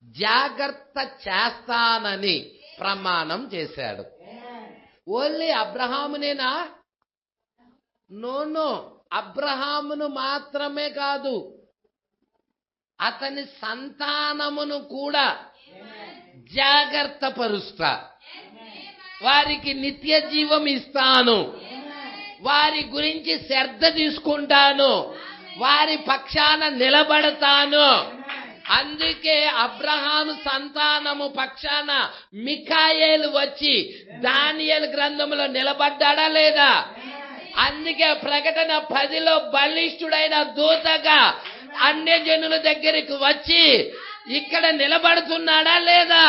జాగ్రత్త చేస్తానని ప్రమాణం చేశాడు. ఓన్లీ అబ్రహామునేనా? నో. అబ్రహామును మాత్రమే కాదు, అతని సంతానమును కూడా జాగ్రత్త పరుస్తా. వారికి నిత్య జీవం ఇస్తాను. వారి గురించి శ్రద్ధ తీసుకుంటాను. వారి పక్షాన నిలబడతాను. అందుకే అబ్రహాము సంతానము పక్షాన మిఖాయేలు వచ్చి దానియేలు గ్రంథంలో నిలబడ్డాడా లేదా? అందుకే ప్రకటన 10లో బలిష్ఠుడైన దూతగా అన్యజనుల దగ్గరికి వచ్చి ఇక్కడ నిలబడుతున్నాడా లేదా?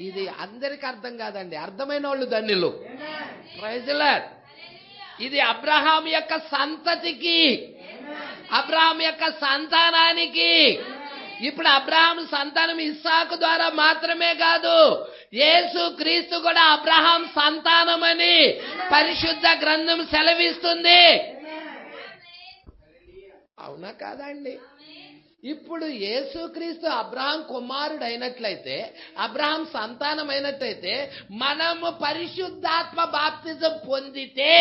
ఇది అందరికి అర్థం కాదండి, అర్థమైన వాళ్ళు ధన్యులు. Praise lord. ఇది అబ్రహాం యొక్క సంతతికి, అబ్రహాం యొక్క సంతానానికి. ఇప్పుడు అబ్రహాం సంతానం ఇస్సాకు ద్వారా మాత్రమే కాదు, యేసు క్రీస్తు కూడా అబ్రహాం సంతానమని పరిశుద్ధ గ్రంథం సెలవిస్తుంది. అవునా కాదండి? ఇప్పుడు యేసుక్రీస్తు అబ్రహాం కుమారుడు అయినట్లయితే, అబ్రహాం సంతానం అయినట్లయితే, మనము పరిశుద్ధాత్మ బాప్తిజం పొందితే,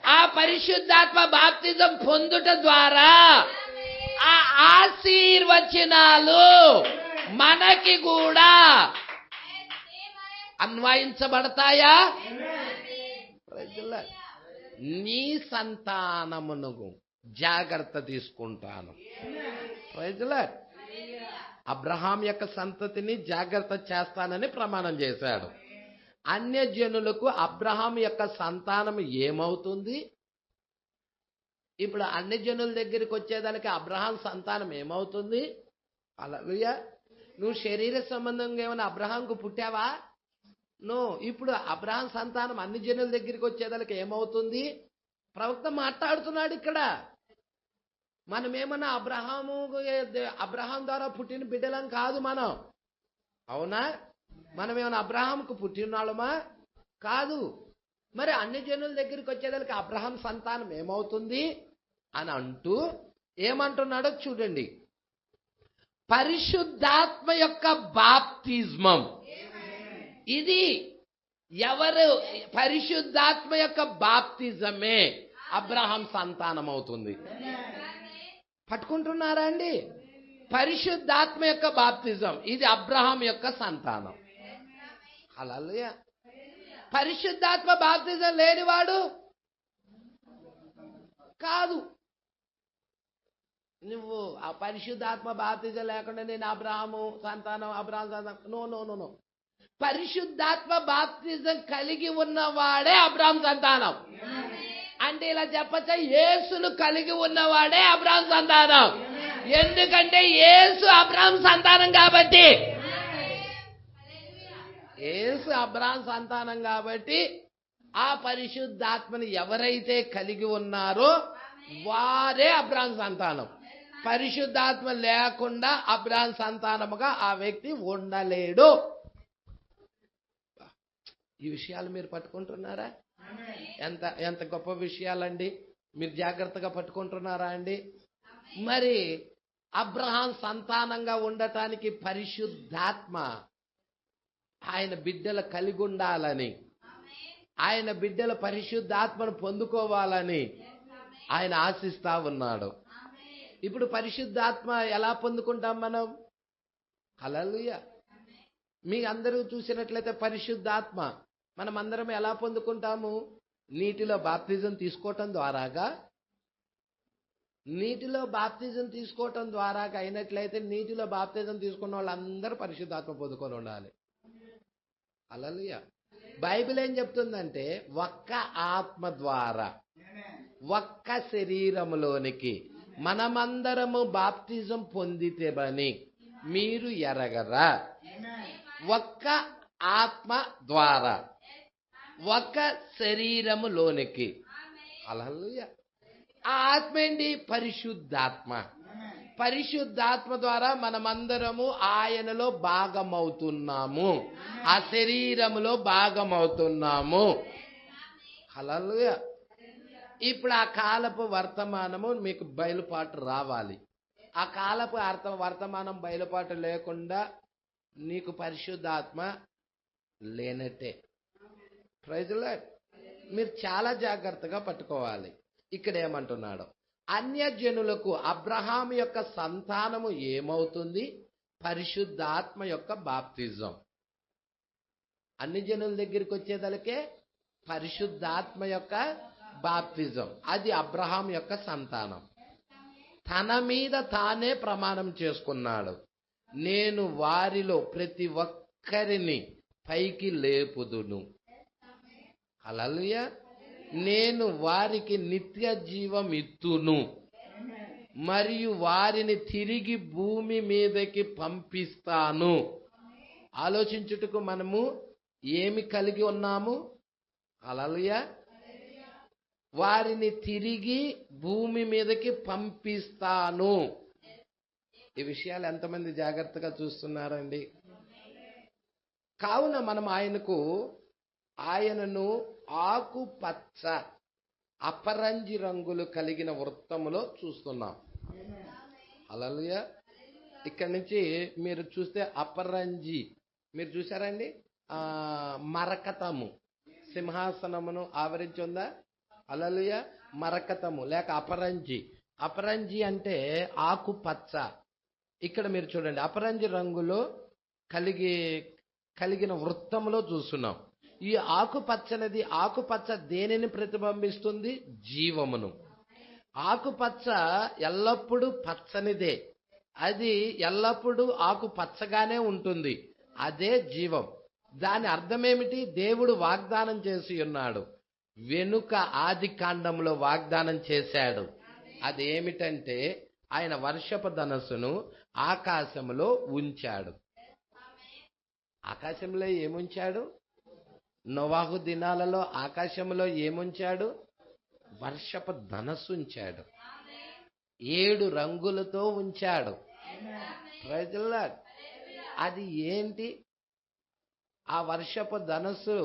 ఆ పరిశుద్ధాత్మ బాప్తిజం పొందుట ద్వారా ఆ ఆశీర్వచనాలు మనకి కూడా అన్వయించబడతాయా? నీ సంతానమును జాగ్రత్త తీసుకుంటాను. Praise lord. అబ్రహాం యొక్క సంతతిని జాగ్రత్త చేస్తానని ప్రమాణం చేశాడు. అన్యజనులకు అబ్రహాం యొక్క సంతానం ఏమవుతుంది? ఇప్పుడు అన్యజనుల దగ్గరికి వచ్చేదానికి అబ్రహాం సంతానం ఏమవుతుంది? హల్లెలూయా. నువ్వు శరీర సంబంధంగా ఏమైనా అబ్రహాంకు పుట్టావా? నో. ఇప్పుడు అబ్రహాం సంతానం అన్ని జనుల దగ్గరికి వచ్చేదానికి ఏమవుతుంది? ప్రవక్త మాట్లాడుతున్నాడు ఇక్కడ. మనమేమన్నా అబ్రహాం ద్వారా పుట్టిన బిడ్డలం కాదు మనం. అవునా? మనమేమన్నా అబ్రహాంకు పుట్టినాళ్ళమా? కాదు. మరి అన్ని జనుల దగ్గరికి వచ్చేదానికి అబ్రహాం సంతానం ఏమవుతుంది అని అంటూ ఏమంటున్నాడో చూడండి. పరిశుద్ధాత్మ యొక్క బాప్తిజమం. ఇది ఎవరు? పరిశుద్ధాత్మ యొక్క బాప్తిజమే అబ్రహాం సంతానం అవుతుంది. పట్టుకుంటున్నారా అండి? పరిశుద్ధాత్మ యొక్క బాప్తిజం ఇది అబ్రహాం యొక్క సంతానం. హల్లెలూయా. పరిశుద్ధాత్మ బాప్తిజం లేనివాడు కాదు. నువ్వు ఆ పరిశుద్ధాత్మ బాప్తిజం లేకుండా నేను అబ్రహాం సంతానం నో నో నో నో. పరిశుద్ధాత్మ బాప్తిజం కలిగి ఉన్నవాడే అబ్రహాం సంతానం. అంటే ఇలా చెప్పచ్చా? యేసును కలిగి ఉన్నవాడే అబ్రహాం సంతానం. ఎందుకంటే యేసు అబ్రహాం సంతానం కాబట్టి. యేసు అబ్రహాం సంతానం కాబట్టి ఆ పరిశుద్ధాత్మని ఎవరైతే కలిగి ఉన్నారో వారే అబ్రహాం సంతానం. పరిశుద్ధాత్మ లేకుండా అబ్రహాం సంతానముగా ఆ వ్యక్తి ఉండలేడు. ఈ విషయాలు మీరు పట్టుకుంటున్నారా? ఎంత ఎంత గొప్ప విషయాలండి. మీరు జాగ్రత్తగా పట్టుకుంటున్నారా అండి? మరి అబ్రహాం సంతానంగా ఉండటానికి పరిశుద్ధాత్మ ఆయన బిడ్డలు కలిగి ఉండాలని, ఆయన బిడ్డల పరిశుద్ధాత్మను పొందుకోవాలని ఆయన ఆశిస్తా ఉన్నాడు. ఇప్పుడు పరిశుద్ధాత్మ ఎలా పొందుకుంటాం మనం? హల్లెలూయా. మీ అందరూ చూసినట్లయితే పరిశుద్ధాత్మ మనం అందరం ఎలా పొందుకుంటాము? నీటిలో బాప్తిజం తీసుకోవటం ద్వారాగా. నీటిలో బాప్తిజం తీసుకోవటం ద్వారాగా అయినట్లయితే నీటిలో బాప్తిజం తీసుకున్న వాళ్ళందరూ పరిశుద్ధాత్మ పొందుకొని ఉండాలి. హల్లెలూయా. బైబిల్ ఏం చెప్తుందంటే ఒక్క ఆత్మ ద్వారా ఒక్క శరీరములోనికి మనమందరము బాప్తిజం పొందితేమని మీరు ఎరగరా? ఒక్క ఆత్మ ద్వారా ఒక శరీరములోనికి. హల్లెలూయా. ఆ ఆత్మ ఏంటి? పరిశుద్ధాత్మ. పరిశుద్ధాత్మ ద్వారా మనమందరము ఆయనలో భాగమవుతున్నాము, ఆ శరీరములో భాగమవుతున్నాము. హల్లెలూయా. ఇప్పుడు ఆ కాలపు వర్తమానము మీకు బయలుపాటు రావాలి. ఆ కాలపు వర్తమానం బయలుపాటు లేకుండా నీకు పరిశుద్ధాత్మ లేనట్టే. Praise Lord. మీరు చాలా జాగ్రత్తగా పట్టుకోవాలి. ఇక్కడ ఏమంటున్నాడు? అన్యజనులకు అబ్రహాం యొక్క సంతానము ఏమవుతుంది? పరిశుద్ధాత్మ యొక్క బాప్తిజం. అన్ని జనుల దగ్గరికి వచ్చేదలకే పరిశుద్ధాత్మ యొక్క బాప్తిజం. అది అబ్రహాం యొక్క సంతానం. తన మీద తానే ప్రమాణం చేసుకున్నాడు, నేను వారిలో ప్రతి ఒక్కరిని పైకి లేపుదును. హల్లెలూయా. నేను వారికి నిత్య జీవం ఇత్తును మరియు వారిని తిరిగి భూమి మీదకి పంపిస్తాను. ఆలోచించుటకు మనము ఏమి కలిగి ఉన్నాము? హల్లెలూయా. వారిని తిరిగి భూమి మీదకి పంపిస్తాను. ఈ విషయాలు ఎంతమంది జాగ్రత్తగా చూస్తున్నారండి? కావున మనం ఆయనను ఆకుపచ్చ అపరంజి రంగులు కలిగిన వృత్తములో చూస్తున్నాం. హల్లెలూయా. ఇక్కడి నుంచి మీరు చూస్తే అపరంజి మీరు చూసారండి? మరకతము సింహాసనమును ఆవరించి ఉందా? హల్లెలూయా. మరకతము లేక అపరంజి. అపరంజి అంటే ఆకుపచ్చ. ఇక్కడ మీరు చూడండి, అపరంజి రంగులో కలిగిన వృత్తములో చూస్తున్నాం. ఈ ఆకుపచ్చ దేనిని ప్రతిబింబిస్తుంది? జీవమును. ఆకుపచ్చ ఎల్లప్పుడూ పచ్చనిదే, అది ఎల్లప్పుడూ ఆకుపచ్చగానే ఉంటుంది. అదే జీవం. దాని అర్థం ఏమిటి? దేవుడు వాగ్దానం చేసి ఉన్నాడు, వెనుక ఆది కాండంలో వాగ్దానం చేశాడు. అదేమిటంటే ఆయన వర్షపు ధనస్సును ఆకాశంలో ఉంచాడు. ఆకాశంలో ఏముంచాడు? నోవాహు దినాలలో ఆకాశంలో ఏముంచాడు? వర్షపు ధనస్సు ఉంచాడు. 7 రంగులతో ఉంచాడు. Praise the Lord. అది ఏంటి? ఆ వర్షపు ధనస్సు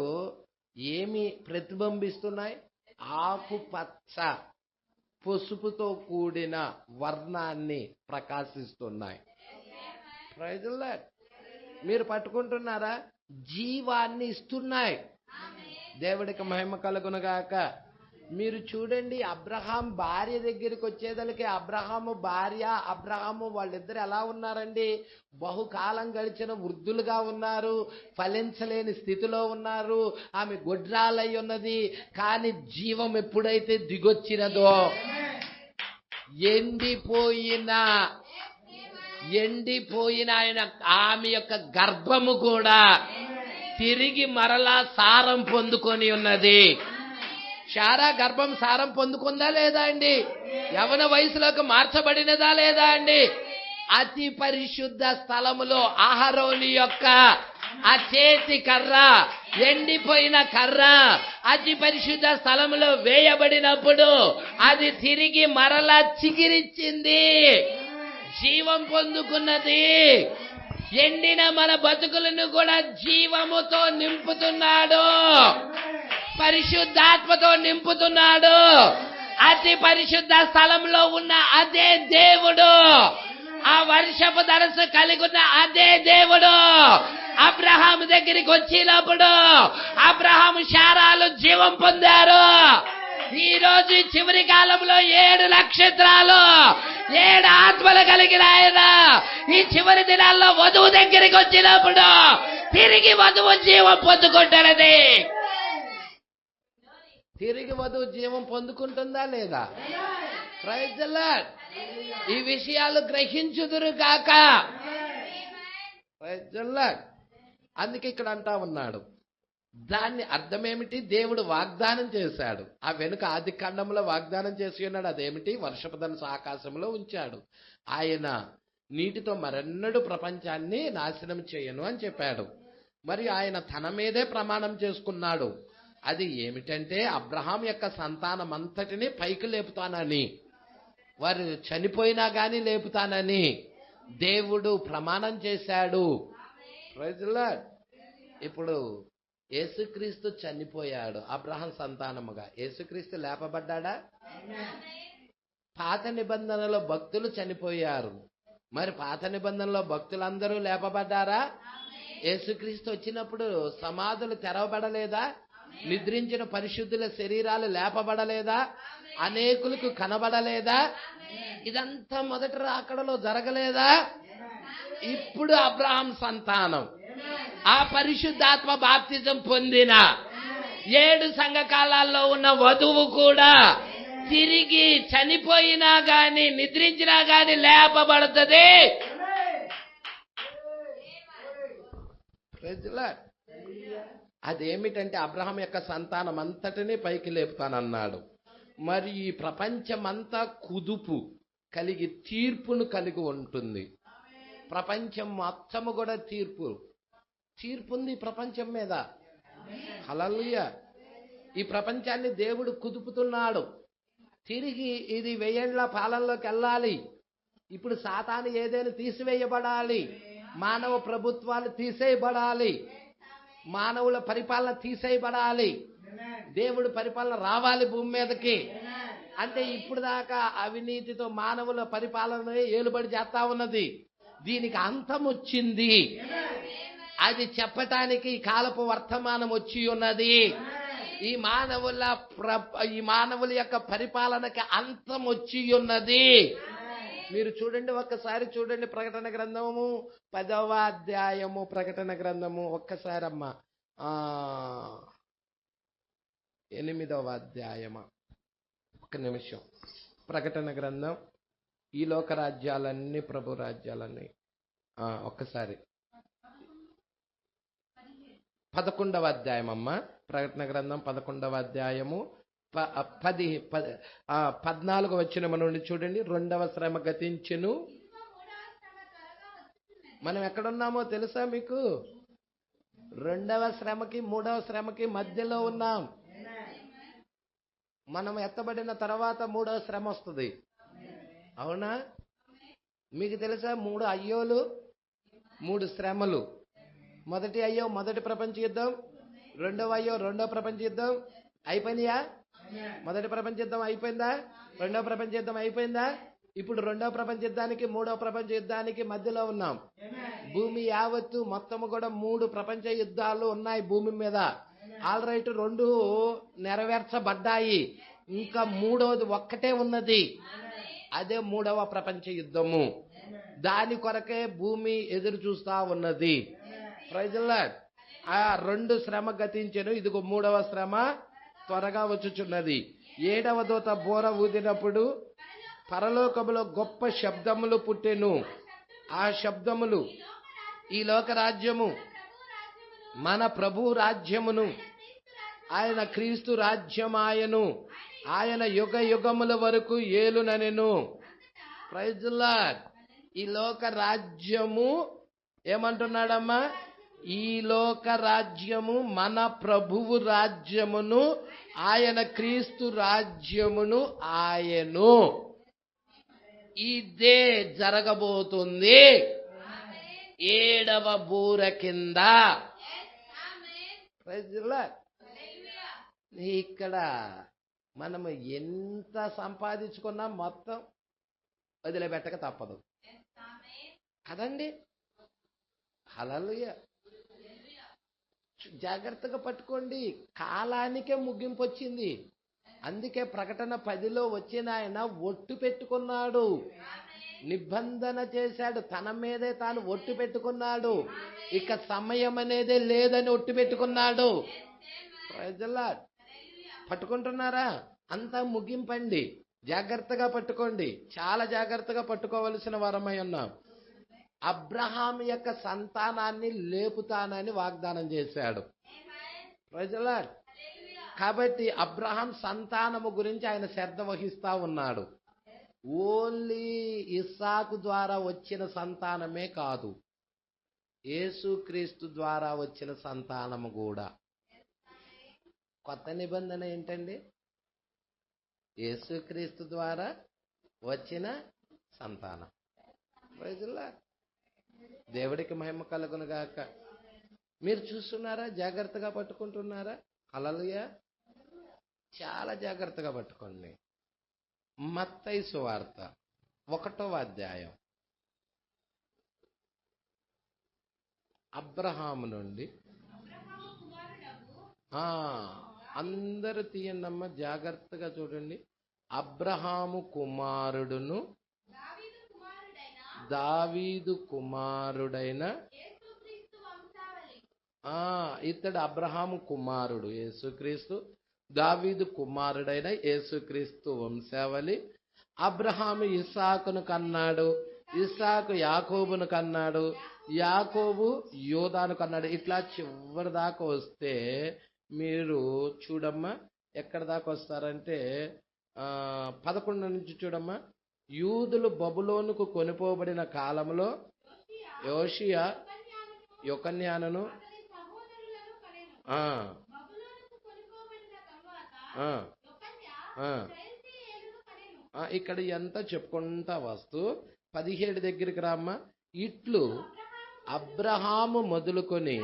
ఏమి ప్రతిబింబిస్తున్నాయి? ఆకుపచ్చ, పసుపుతో కూడిన వర్ణాన్ని ప్రకాశిస్తున్నాయి. Praise the Lord. మీరు పట్టుకుంటున్నారా? జీవాన్ని ఇస్తున్నాయి. దేవుడికి మహిమ కలుగునుగాక. మీరు చూడండి, అబ్రహాం భార్య దగ్గరికి వచ్చేదలకి అబ్రహాము భార్య, అబ్రహాము వాళ్ళిద్దరు ఎలా ఉన్నారండి? బహుకాలం గడిచిన వృద్ధులుగా ఉన్నారు, ఫలించలేని స్థితిలో ఉన్నారు. ఆమె గొడ్రాలై ఉన్నది. కానీ జీవం ఎప్పుడైతే దిగొచ్చినదో, ఎండిపోయిన ఆయన ఆమె యొక్క గర్భము కూడా తిరిగి మరలా సారం పొందుకొని ఉన్నది. శారా గర్భం సారం పొందుకుందా లేదా అండి? యవన వయసులోకి మార్చబడినదా లేదా అండి? అతి పరిశుద్ధ స్థలములో అహరోని యొక్క ఆ చేతి కర్ర, ఎండిపోయిన కర్ర అతి పరిశుద్ధ స్థలములో వేయబడినప్పుడు అది తిరిగి మరలా చిగిరిచ్చింది, జీవం పొందుకున్నది. ఎండిన మన బతుకులను కూడా జీవముతో నింపుతున్నాడు, పరిశుద్ధాత్మతో నింపుతున్నాడు. అతి పరిశుద్ధ స్థలంలో ఉన్న అదే దేవుడు, ఆ వర్షపు ధనస్సు కలిగి ఉన్న అదే దేవుడు అబ్రహాం దగ్గరికి వచ్చినప్పుడు అబ్రహాం శారాలు జీవం పొందారు. ఈ రోజు చివరి కాలంలో 7 నక్షత్రాలు, 7 ఆత్మలు కలిగిన ఆయన ఈ చివరి దినాల్లో వధువు దగ్గరికి వచ్చినప్పుడు తిరిగి వధువు జీవం పొందుకుంటున్నది. తిరిగి వధువు జీవం పొందుకుంటుందా లేదా? Praise the Lord. ఈ విషయాలు గ్రహించుదురు కాక. Praise the Lord. అందుకే ఇక్కడ అంటా ఉన్నాడు. దాన్ని అర్థమేమిటి? దేవుడు వాగ్దానం చేశాడు. ఆ వెనుక ఆది ఖండంలో వాగ్దానం చేసి ఉన్నాడు. అదేమిటి? వర్షపు ధనస్సు ఆకాశంలో ఉంచాడు. ఆయన నీటితో మరెన్నడూ ప్రపంచాన్ని నాశనం చేయను అని చెప్పాడు. మరి ఆయన తన మీదే ప్రమాణం చేసుకున్నాడు. అది ఏమిటంటే అబ్రహాం యొక్క సంతానం అంతటిని పైకి లేపుతానని, వారు చనిపోయినా గాని లేపుతానని దేవుడు ప్రమాణం చేశాడు. Praise the Lord. ఇప్పుడు యేసుక్రీస్తు చనిపోయాడు అబ్రహాం సంతానముగా. యేసుక్రీస్తు లేపబడ్డాడా? పాత నిబంధనలో భక్తులు చనిపోయారు. మరి పాత నిబంధనలో భక్తులందరూ లేపబడ్డారా? యేసుక్రీస్తు వచ్చినప్పుడు సమాధులు తెరవబడలేదా? నిద్రించిన పరిశుద్ధుల శరీరాలు లేపబడలేదా? అనేకులకు కనబడలేదా? ఇదంతా మొదటి రాకడలో జరగలేదా? ఇప్పుడు అబ్రహాం సంతానం ఆ పరిశుద్ధాత్మ బాప్తిజం పొందిన 7 సంఘకాలాల్లో ఉన్న వధువు కూడా తిరిగి చనిపోయినా గాని నిద్రించినా గాని లేపబడుతుంది. అదేమిటంటే అబ్రహాం యొక్క సంతానం అంతటినీ పైకి లేపుతానన్నాడు. మరి ఈ ప్రపంచమంతా కుదుపు కలిగి తీర్పును కలిగి ఉంటుంది. ప్రపంచం మొత్తము కూడా తీర్పుంది ప్రపంచం మీద. హల్లెలూయా. ఈ ప్రపంచాన్ని దేవుడు కుదుపుతున్నాడు. తిరిగి ఇది 1000 ఏళ్ల పాలనలోకి వెళ్ళాలి. ఇప్పుడు సాతాను ఏదైనా తీసివేయబడాలి. మానవ ప్రభుత్వాలు తీసేయబడాలి. మానవుల పరిపాలన తీసేయబడాలి. దేవుడు పరిపాలన రావాలి భూమి మీదకి. అంటే ఇప్పుడు దాకా అవినీతితో మానవుల పరిపాలన ఏలుబడి చేస్తా ఉన్నది. దీనికి అంతం వచ్చింది. అది చెప్పటానికి కాలపు వర్తమానం వచ్చి ఉన్నది. ఈ మానవుల యొక్క పరిపాలనకి అంతం వచ్చి ఉన్నది. మీరు చూడండి, ఒక్కసారి చూడండి ప్రకటన గ్రంథము 10వ అధ్యాయము. ప్రకటన గ్రంథము ఒక్కసారి అమ్మా 8వ అధ్యాయమా, ఒక్క నిమిషం. ప్రకటన గ్రంథం ఈ లోక రాజ్యాలన్నీ ప్రభు రాజ్యాలన్నీ ఒక్కసారి 11వ అధ్యాయం అమ్మా. ప్రకటన గ్రంథం 11వ అధ్యాయము 14వ వచనం నుండి చూడండి. 2వ శ్రమ గతించెను. మనం ఎక్కడున్నామో తెలుసా మీకు? రెండవ శ్రమకి మూడవ శ్రమకి మధ్యలో ఉన్నాం. మనం ఎత్తబడిన తర్వాత మూడవ శ్రమ వస్తుంది. అవునా? మీకు తెలుసా 3 అయ్యోలు 3 శ్రమలు. మొదటి అయ్యో మొదటి ప్రపంచ యుద్ధం, రెండవ అయ్యో రెండవ ప్రపంచ యుద్ధం. అయిపోయిందా? మొదటి ప్రపంచ యుద్ధం అయిపోయిందా? రెండవ ప్రపంచ యుద్ధం అయిపోయిందా? ఇప్పుడు రెండవ ప్రపంచ యుద్ధానికి మూడవ ప్రపంచ యుద్ధానికి మధ్యలో ఉన్నాం. భూమి యావత్తు మొత్తము కూడా 3 ప్రపంచ యుద్ధాలు ఉన్నాయి భూమి మీద. All right, 2 నెరవేర్చబడ్డాయి. ఇంకా 3వది ఒక్కటే ఉన్నది. అదే 3వ ప్రపంచ యుద్ధము. దాని కొరకే భూమి ఎదురు చూస్తా ఉన్నది. Praise the Lord. ఆ 2 శ్రమ గతించెను, ఇదిగో 3వ శ్రమ త్వరగా వచ్చుచున్నది. 7వ దూత బోర ఊదినప్పుడు పరలోకములో గొప్ప శబ్దములు పుట్టెను. ఆ శబ్దములు ఈ లోక రాజ్యము, మన ప్రభు రాజ్యమును, ఆయన క్రీస్తు రాజ్యమాయను, ఆయన యుగ యుగముల వరకు ఏలుననెను. Praise the Lord. ఈ లోక రాజ్యము ఏమంటున్నాడమ్మా? ఈ లోక రాజ్యము మన ప్రభువు రాజ్యమును, ఆయన క్రీస్తు రాజ్యమును ఆయను. ఇదే జరగబోతుంది 7వ బూర కింద. Praise the Lord. ఇక్కడ మనము ఎంత సంపాదించుకున్నా మొత్తం వదిలిపెట్టక తప్పదు కదండి. హల్లెలూయా. జాగ్రత్తగా పట్టుకోండి, కాలానికే ముగింపు వచ్చింది. అందుకే ప్రకటన 10లో వచ్చిన ఆయన ఒట్టు పెట్టుకున్నాడు, నిబంధన చేశాడు, తన మీదే తాను ఒట్టు పెట్టుకున్నాడు. ఇక సమయం అనేదే లేదని ఒట్టు పెట్టుకున్నాడు. Praise the Lord. పట్టుకుంటున్నారా? అంతా ముగింపండి. జాగ్రత్తగా పట్టుకోండి, చాలా జాగ్రత్తగా పట్టుకోవలసిన వారమై ఉన్నాం. అబ్రహాం యొక్క సంతానాన్ని లేపుతానని వాగ్దానం చేశాడు. Praise the Lord. కాబట్టి అబ్రహాం సంతానము గురించి ఆయన శ్రద్ధ వహిస్తా ఉన్నాడు. ఓన్లీ ఇస్సాకు ద్వారా వచ్చిన సంతానమే కాదు, యేసుక్రీస్తు ద్వారా వచ్చిన సంతానము కూడా. కొత్త నిబంధన ఏంటండి? యేసుక్రీస్తు ద్వారా వచ్చిన సంతానం. Praise the Lord. దేవుడికి మహిమ కలుగును గాక. మీరు చూస్తున్నారా? జాగ్రత్తగా పట్టుకుంటున్నారా? హల్లెలూయా. చాలా జాగ్రత్తగా పట్టుకోండి. మత్తయి సువార్త 1వ అధ్యాయం. అబ్రహాము నుండి అందరూ తీయండమ్మా, జాగ్రత్తగా చూడండి. అబ్రహాము కుమారుడును దావీదు కుమారుడైన ఇతడు అబ్రహాము కుమారుడు యేసుక్రీస్తు, దావీదు కుమారుడైన యేసుక్రీస్తు వంశావళి. అబ్రహాము ఇస్సాకును కన్నాడు, ఇస్సాకు యాకోబును కన్నాడు, యాకోబు యోదాను కన్నాడు. ఇట్లా చివరి దాకా వస్తే మీరు చూడమ్మా, ఎక్కడ దాకా వస్తారంటే 11 నుంచి చూడమ్మా. యూదులు బబులోనుకు కొనిపోబడిన కాలంలో యోషియా యొకన్యానును ఇక్కడ ఎంత చెప్పుకుంటా వస్తూ 17 దగ్గరికి రామ్మా. ఇట్లు అబ్రహాము మొదలుకొని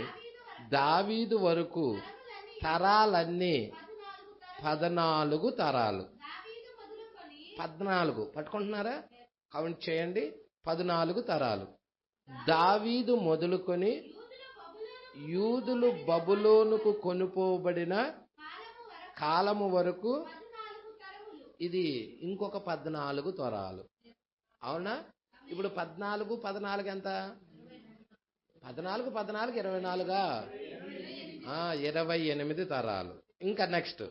దావీదు వరకు తరాలన్నీ 14 తరాలు. 14 పట్టుకుంటున్నారా? కౌంట్ చేయండి. 14 తరాలు. దావీదు మొదలుకొని యూదులు బబులోనుకు కొనుపోబడిన కాలము వరకు ఇది ఇంకొక 14 తరాలు. అవునా? ఇప్పుడు 14 ఎంత? 14 24 28 తరాలు. ఇంకా నెక్స్ట్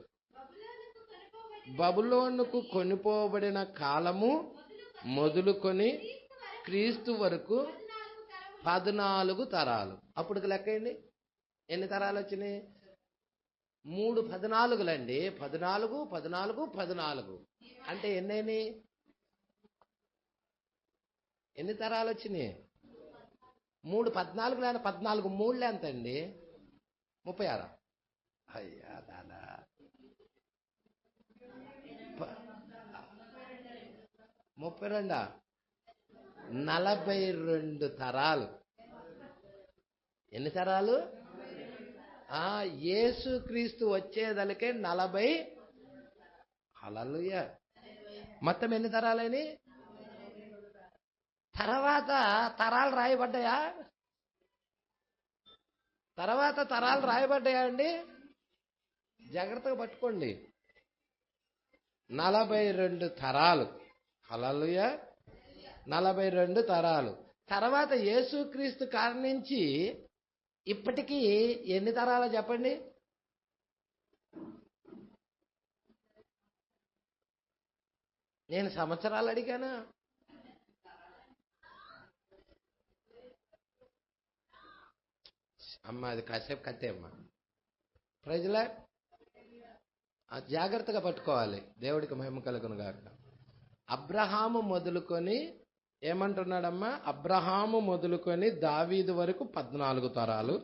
బబులోనుకు కొనిపోబడిన కాలము మొదలుకొని క్రీస్తు వరకు 14 తరాలు. అప్పుడు లెక్కండి, ఎన్ని తరాలు వచ్చినాయి? 3 14లండి. 14 14 14 అంటే ఎన్ని తరాలు వచ్చినాయి? 3 14 14 3 ఎంత అండి? 36 అయ్యా దాదా 32 42 తరాలు. ఎన్ని తరాలు? యేసుక్రీస్తు వచ్చేదలకే 40. హల్లెలూయా. మొత్తం ఎన్ని తరాలని? తర్వాత తరాలు రాయబడ్డాయా? తర్వాత తరాలు రాయబడ్డాయా అండి? జాగ్రత్తగా పట్టుకోండి. 42 తరాలు. హల్లెలూయా. 42 తరాలు. తర్వాత యేసుక్రీస్తు కాలం నుంచి ఇప్పటికీ ఎన్ని తరాలు చెప్పండి? నేను సంవత్సరాలు అడిగానా? అమ్మ అది కాసేపు కట్టే అమ్మా. ప్రజల జాగ్రత్తగా పట్టుకోవాలి. దేవుడికి మహిమ కలుగును గాక. అబ్రహాము మొదలుకొని ఏమంటున్నాడమ్మా? అబ్రహాము మొదలుకొని దావీదు వరకు 14 తరాలు.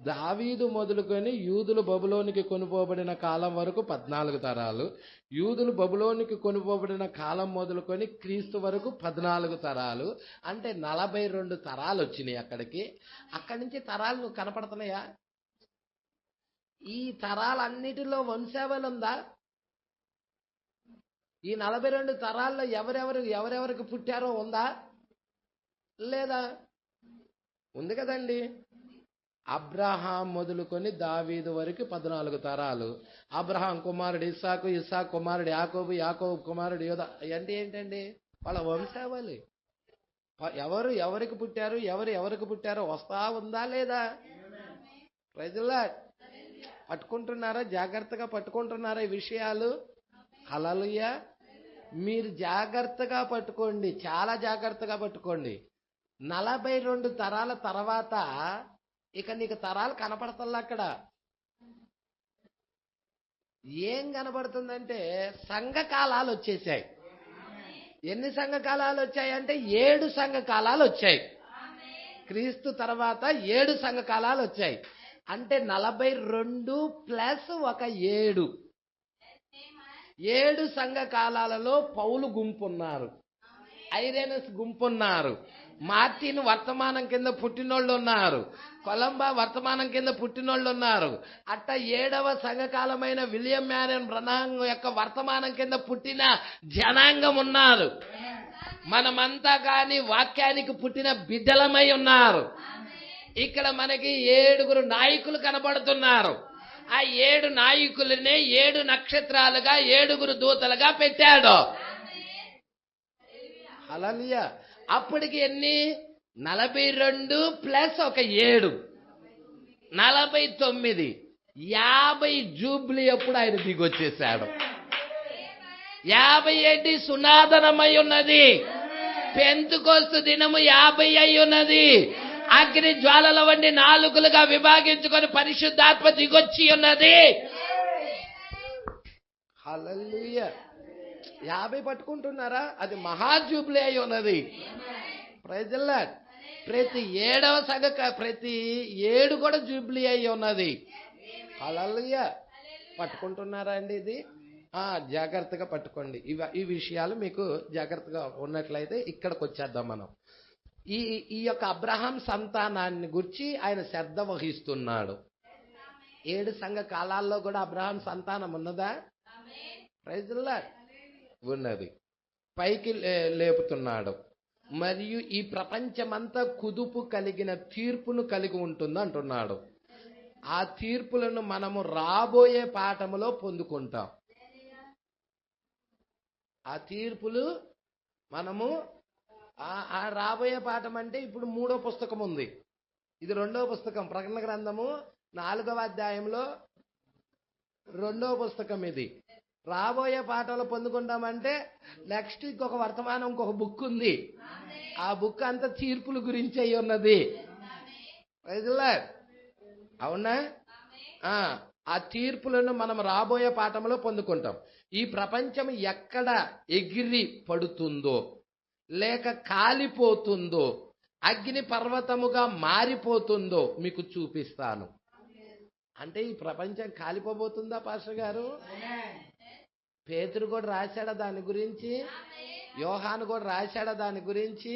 దావీదు మొదలుకొని యూదులు బబులోనికి కొనుపోబడిన కాలం వరకు 14 తరాలు. యూదులు బబులోనికి కొనుపోబడిన కాలం మొదలుకొని క్రీస్తు వరకు 14 తరాలు. అంటే 42 తరాలు వచ్చినాయి అక్కడికి. అక్కడి నుంచి తరాలు కనపడుతున్నాయా? ఈ తరాలన్నిటిలో వంశావళి ఉందా? ఈ 42 తరాల్లో ఎవరెవరికి పుట్టారో ఉందా లేదా? ఉంది కదండి. అబ్రహాం మొదలుకొని దావీదు వరకు 14 తరాలు. అబ్రహాం కుమారుడు ఇస్సాకు, ఇస్సాకు కుమారుడు యాకోబు, యాకోబు కుమారుడు యోదా. అంటే ఏంటండి? వాళ్ళ వంశావళి. ఎవరికి పుట్టారు, ఎవరికి పుట్టారో వస్తా ఉందా లేదా? ప్రజలా పట్టుకుంటున్నారా? జాగ్రత్తగా పట్టుకుంటున్నారా ఈ విషయాలు? హల్లెలూయా. మీరు జాగ్రత్తగా పట్టుకోండి, చాలా జాగ్రత్తగా పట్టుకోండి. 42 తరాల తర్వాత ఇక నీకు తరాలు కనపడతల్లా. అక్కడ ఏం కనపడుతుందంటే సంఘకాలాలు వచ్చేసాయి. ఎన్ని సంఘకాలాలు వచ్చాయంటే 7 సంఘకాలాలు వచ్చాయి. క్రీస్తు తర్వాత 7 సంఘకాలాలు వచ్చాయి. అంటే 42 ప్లస్ ఒక 7. 7 సంఘ కాలాలలో పౌలు గుంపున్నారు, ఐరేనస్ గుంపున్నారు, మార్టిన్ వర్తమానం కింద పుట్టినోళ్ళు ఉన్నారు, కొలంబా వర్తమానం కింద పుట్టినోళ్ళు ఉన్నారు. అట్ట 7వ సంఘకాలమైన విలియం మ్యారియన్ బ్రనహాం యొక్క వర్తమానం కింద పుట్టిన జనాంగం ఉన్నారు. మనమంతా కానీ వాక్యానికి పుట్టిన బిడ్డలమై ఉన్నారు. ఇక్కడ మనకి 7 నాయకులు కనబడుతున్నారు. ఆ 7 నాయకులనే 7 నక్షత్రాలుగా 7 దూతలుగా పెట్టాడు. హల్లెలూయా. అప్పటికి ఎన్ని? 42 ప్లస్ ఒక 7, 49. 50 జూబ్లీ అప్పుడు ఆయన దిగొచ్చేశాడు. 50 ఏంటి? సునాదనమై ఉన్నది. పెంతుకోస్తు దినము 50 అయి ఉన్నది. అగ్ని జ్వాలల వంటి 4లుగా విభాగించుకొని పరిశుద్ధాత్మ దిగొచ్చి ఉన్నది. హల్లెలూయా. 50 పట్టుకుంటున్నారా? అది మహాజూబ్లీ అయి ఉన్నది. Praise the Lord. ప్రతి 7వ ప్రతి 7 కూడా జూబ్లీ అయి ఉన్నది. హల్లెలూయా. పట్టుకుంటున్నారా అండి? ఇది జాగ్రత్తగా పట్టుకోండి. ఈ విషయాలు మీకు జాగ్రత్తగా ఉన్నట్లయితే ఇక్కడికి వచ్చేద్దాం మనం. ఈ యొక్క అబ్రహాం సంతానాన్ని గురించి ఆయన శ్రద్ధ వహిస్తున్నాడు. 7 సంఘ కాలాల్లో కూడా అబ్రహాం సంతానం ఉన్నదా? Praise the Lord. ఉన్నది. పైకి లేపుతున్నాడు. మరియు ఈ ప్రపంచమంతా కుదుపు కలిగిన తీర్పును కలిగి ఉంటుంది అంటున్నాడు. ఆ తీర్పులను మనము రాబోయే పాఠములో పొందుకుంటాం. ఆ తీర్పులు మనము ఆ రాబోయే పాఠం అంటే ఇప్పుడు 3వ పుస్తకం ఉంది, ఇది 2వ పుస్తకం. ప్రకటన గ్రంథము 4వ అధ్యాయంలో 2వ పుస్తకం ఇది. రాబోయే పాఠాలు పొందుకుంటామంటే నెక్స్ట్ ఇంకొక వర్తమానం, ఇంకొక బుక్ ఉంది. ఆ బుక్ అంతా తీర్పుల గురించి అయి ఉన్నది. అవునా? ఆ తీర్పులను మనం రాబోయే పాఠంలో పొందుకుంటాం. ఈ ప్రపంచం ఎక్కడ ఎగిరి పడుతుందో, లేక కాలిపోతుందో, అగ్ని పర్వతముగా మారిపోతుందో మీకు చూపిస్తాను. అంటే ఈ ప్రపంచం కాలిపోబోతుందా పాస్టర్ గారు? పేతురు కూడా రాశాడా దాని గురించి? యోహాను కూడా రాశాడా దాని గురించి?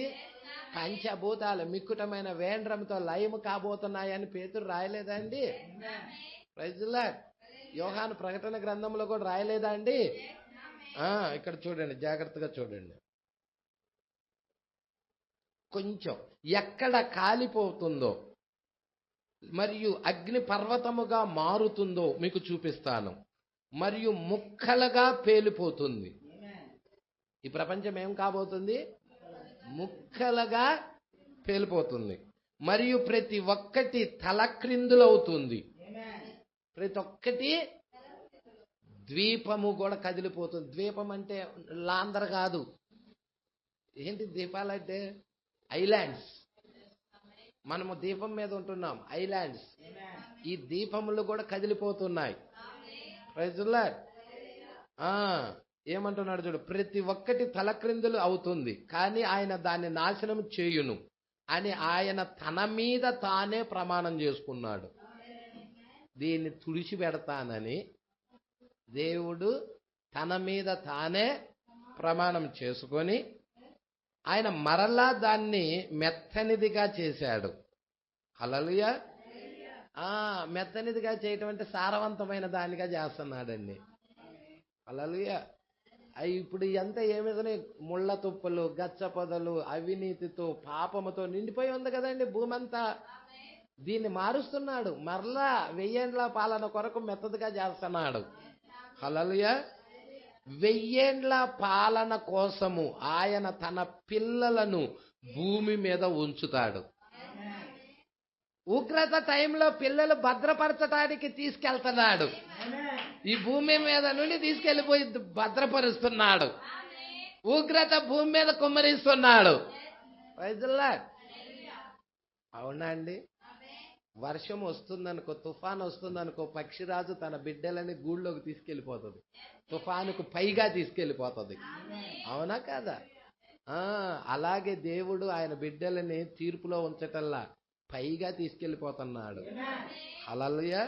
పంచభూతాలు మిక్కుటమైన వేండ్రంతో లయము కాబోతున్నాయని పేతురు రాయలేదా అండి? Praise the Lord. యోహాను ప్రకటన గ్రంథంలో కూడా రాయలేదా అండి? ఇక్కడ చూడండి, జాగ్రత్తగా చూడండి. కొంచెం ఎక్కడ కాలిపోతుందో మరియు అగ్ని పర్వతముగా మారుతుందో మీకు చూపిస్తాను. మరియు ముక్కలుగా పేలిపోతుంది. ఈ ప్రపంచం ఏం కాబోతుంది? ముక్కలుగా పేలిపోతుంది. మరియు ప్రతి ఒక్కటి తలక్రిందులవుతుంది. ప్రతి ఒక్కటి, ద్వీపము కూడా కదిలిపోతుంది. ద్వీపం అంటే లాందర్ కాదు. ఏంటి ద్వీపాలంటే? ఐలాండ్స్. మనము దీపం మీద ఉంటున్నాం, ఐలాండ్స్. ఈ దీపములు కూడా కదిలిపోతున్నాయి. Praise the lord. ఏమంటున్నాడు చూడు, ప్రతి ఒక్కటి తలక్రిందులు అవుతుంది కానీ ఆయన దాన్ని నాశనం చేయును అని ఆయన తన మీద తానే ప్రమాణం చేసుకున్నాడు. దీన్ని తుడిచిపెడతానని దేవుడు తన మీద తానే ప్రమాణం చేసుకొని ఆయన మరలా దాన్ని మెత్తనిదిగా చేశాడు. హల్లెలూయా. మెత్తనిదిగా చేయటం అంటే సారవంతమైన దానిగా చేస్తున్నాడండి. హల్లెలూయా. ఇప్పుడు ఇదంతా ఏమిదని ముళ్ళ తుప్పలు, గచ్చ పొదలు, అవినీతితో, పాపముతో నిండిపోయి ఉంది కదండి భూమి అంతా. దీన్ని మారుస్తున్నాడు, మరలా 1000 ఏండ్ల పాలన కొరకు మెత్తదిగా చేస్తున్నాడు. హల్లెలూయా. 1000 ఏండ్ల పాలన కోసము ఆయన తన పిల్లలను భూమి మీద ఉంచుతాడు. ఉగ్రత టైంలో పిల్లలు భద్రపరచడానికి తీసుకెళ్తున్నాడు. ఈ భూమి మీద నుండి తీసుకెళ్లిపోయి భద్రపరుస్తున్నాడు. ఉగ్రత భూమి మీద కుమ్మరిస్తున్నాడు. Praise the lord. అవునా అండి? వర్షం వస్తుందనుకో, తుఫాను వస్తుందనుకో, పక్షిరాజు తన బిడ్డలని గూళ్ళోకి తీసుకెళ్లిపోతుంది. తుఫానుకు పైగా తీసుకెళ్లిపోతుంది. అవునా కాదా? అలాగే దేవుడు ఆయన బిడ్డలని తీర్పులో ఉంచటల్లా పైగా తీసుకెళ్లిపోతున్నాడు. హల్లెలూయా.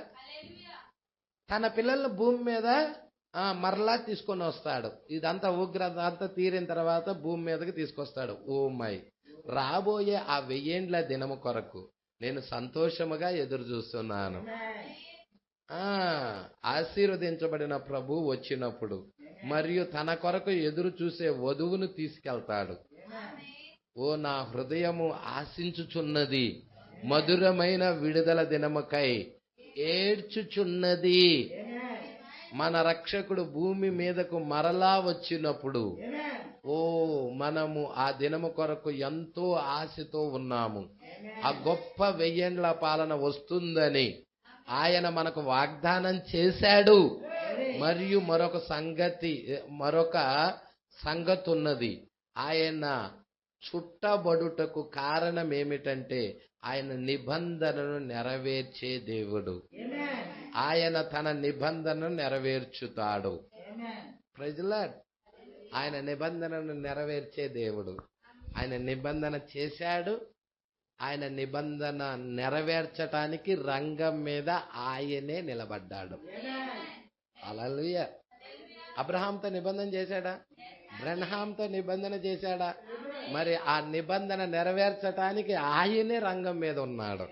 తన పిల్లలను భూమి మీద మరలా తీసుకొని వస్తాడు. ఇదంతా ఉగ్రత అంతా తీరిన తర్వాత భూమి మీదకి తీసుకొస్తాడు. ఓ మై, రాబోయే ఆ 1000 ఏండ్ల దినము కొరకు నేను సంతోషముగా ఎదురు చూస్తున్నాను. ఆశీర్వదించబడిన ప్రభు వచ్చినప్పుడు మరియు తన కొరకు ఎదురు చూసే వధువును తీసుకెళ్తాడు. ఓ నా హృదయము ఆశించుచున్నది, మధురమైన విడుదల దినముకై ఏడ్చుచున్నది. మన రక్షకుడు భూమి మీదకు మరలా వచ్చినప్పుడు మనము ఆ దినము కొరకు ఎంతో ఆశతో ఉన్నాము. ఆ గొప్ప 1000 ఏండ్ల పాలన వస్తుందని ఆయన మనకు వాగ్దానం చేశాడు. మరియు మరొక సంగతి ఉన్నది. ఆయన చుట్టబడుటకు కారణం ఏమిటంటే ఆయన నిబంధనను నెరవేర్చే దేవుడు. ఆయన తన నిబంధనను నెరవేర్చుతాడు. Praise the lord. ఆయన నిబంధనను నెరవేర్చే దేవుడు. ఆయన నిబంధన చేశాడు. ఆయన నిబంధన నెరవేర్చటానికి రంగం మీద ఆయనే నిలబడ్డాడు. హల్లెలూయా. అబ్రహాంతో నిబంధన చేశాడా? బ్రహ్మాంతో నిబంధన చేశాడా? మరి ఆ నిబంధన నెరవేర్చటానికి ఆయనే రంగం మీద ఉన్నాడు.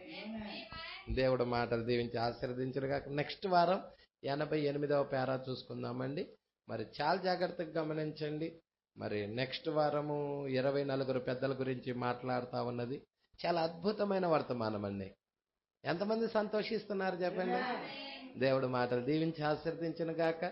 దేవుడు మాటలు దీవించి ఆశీర్వదించునుగా. నెక్స్ట్ వారం 88వ పేరా చూసుకుందామండి. మరి చాలా జాగ్రత్తగా గమనించండి. మరి నెక్స్ట్ వారము 24 పెద్దల గురించి మాట్లాడుతూ ఉన్నది. చాలా అద్భుతమైన వర్తమానం అండి. ఎంతమంది సంతోషిస్తున్నారు చెప్పండి. దేవుడు మాటలు దీవించి ఆశీర్వదించునుగాక.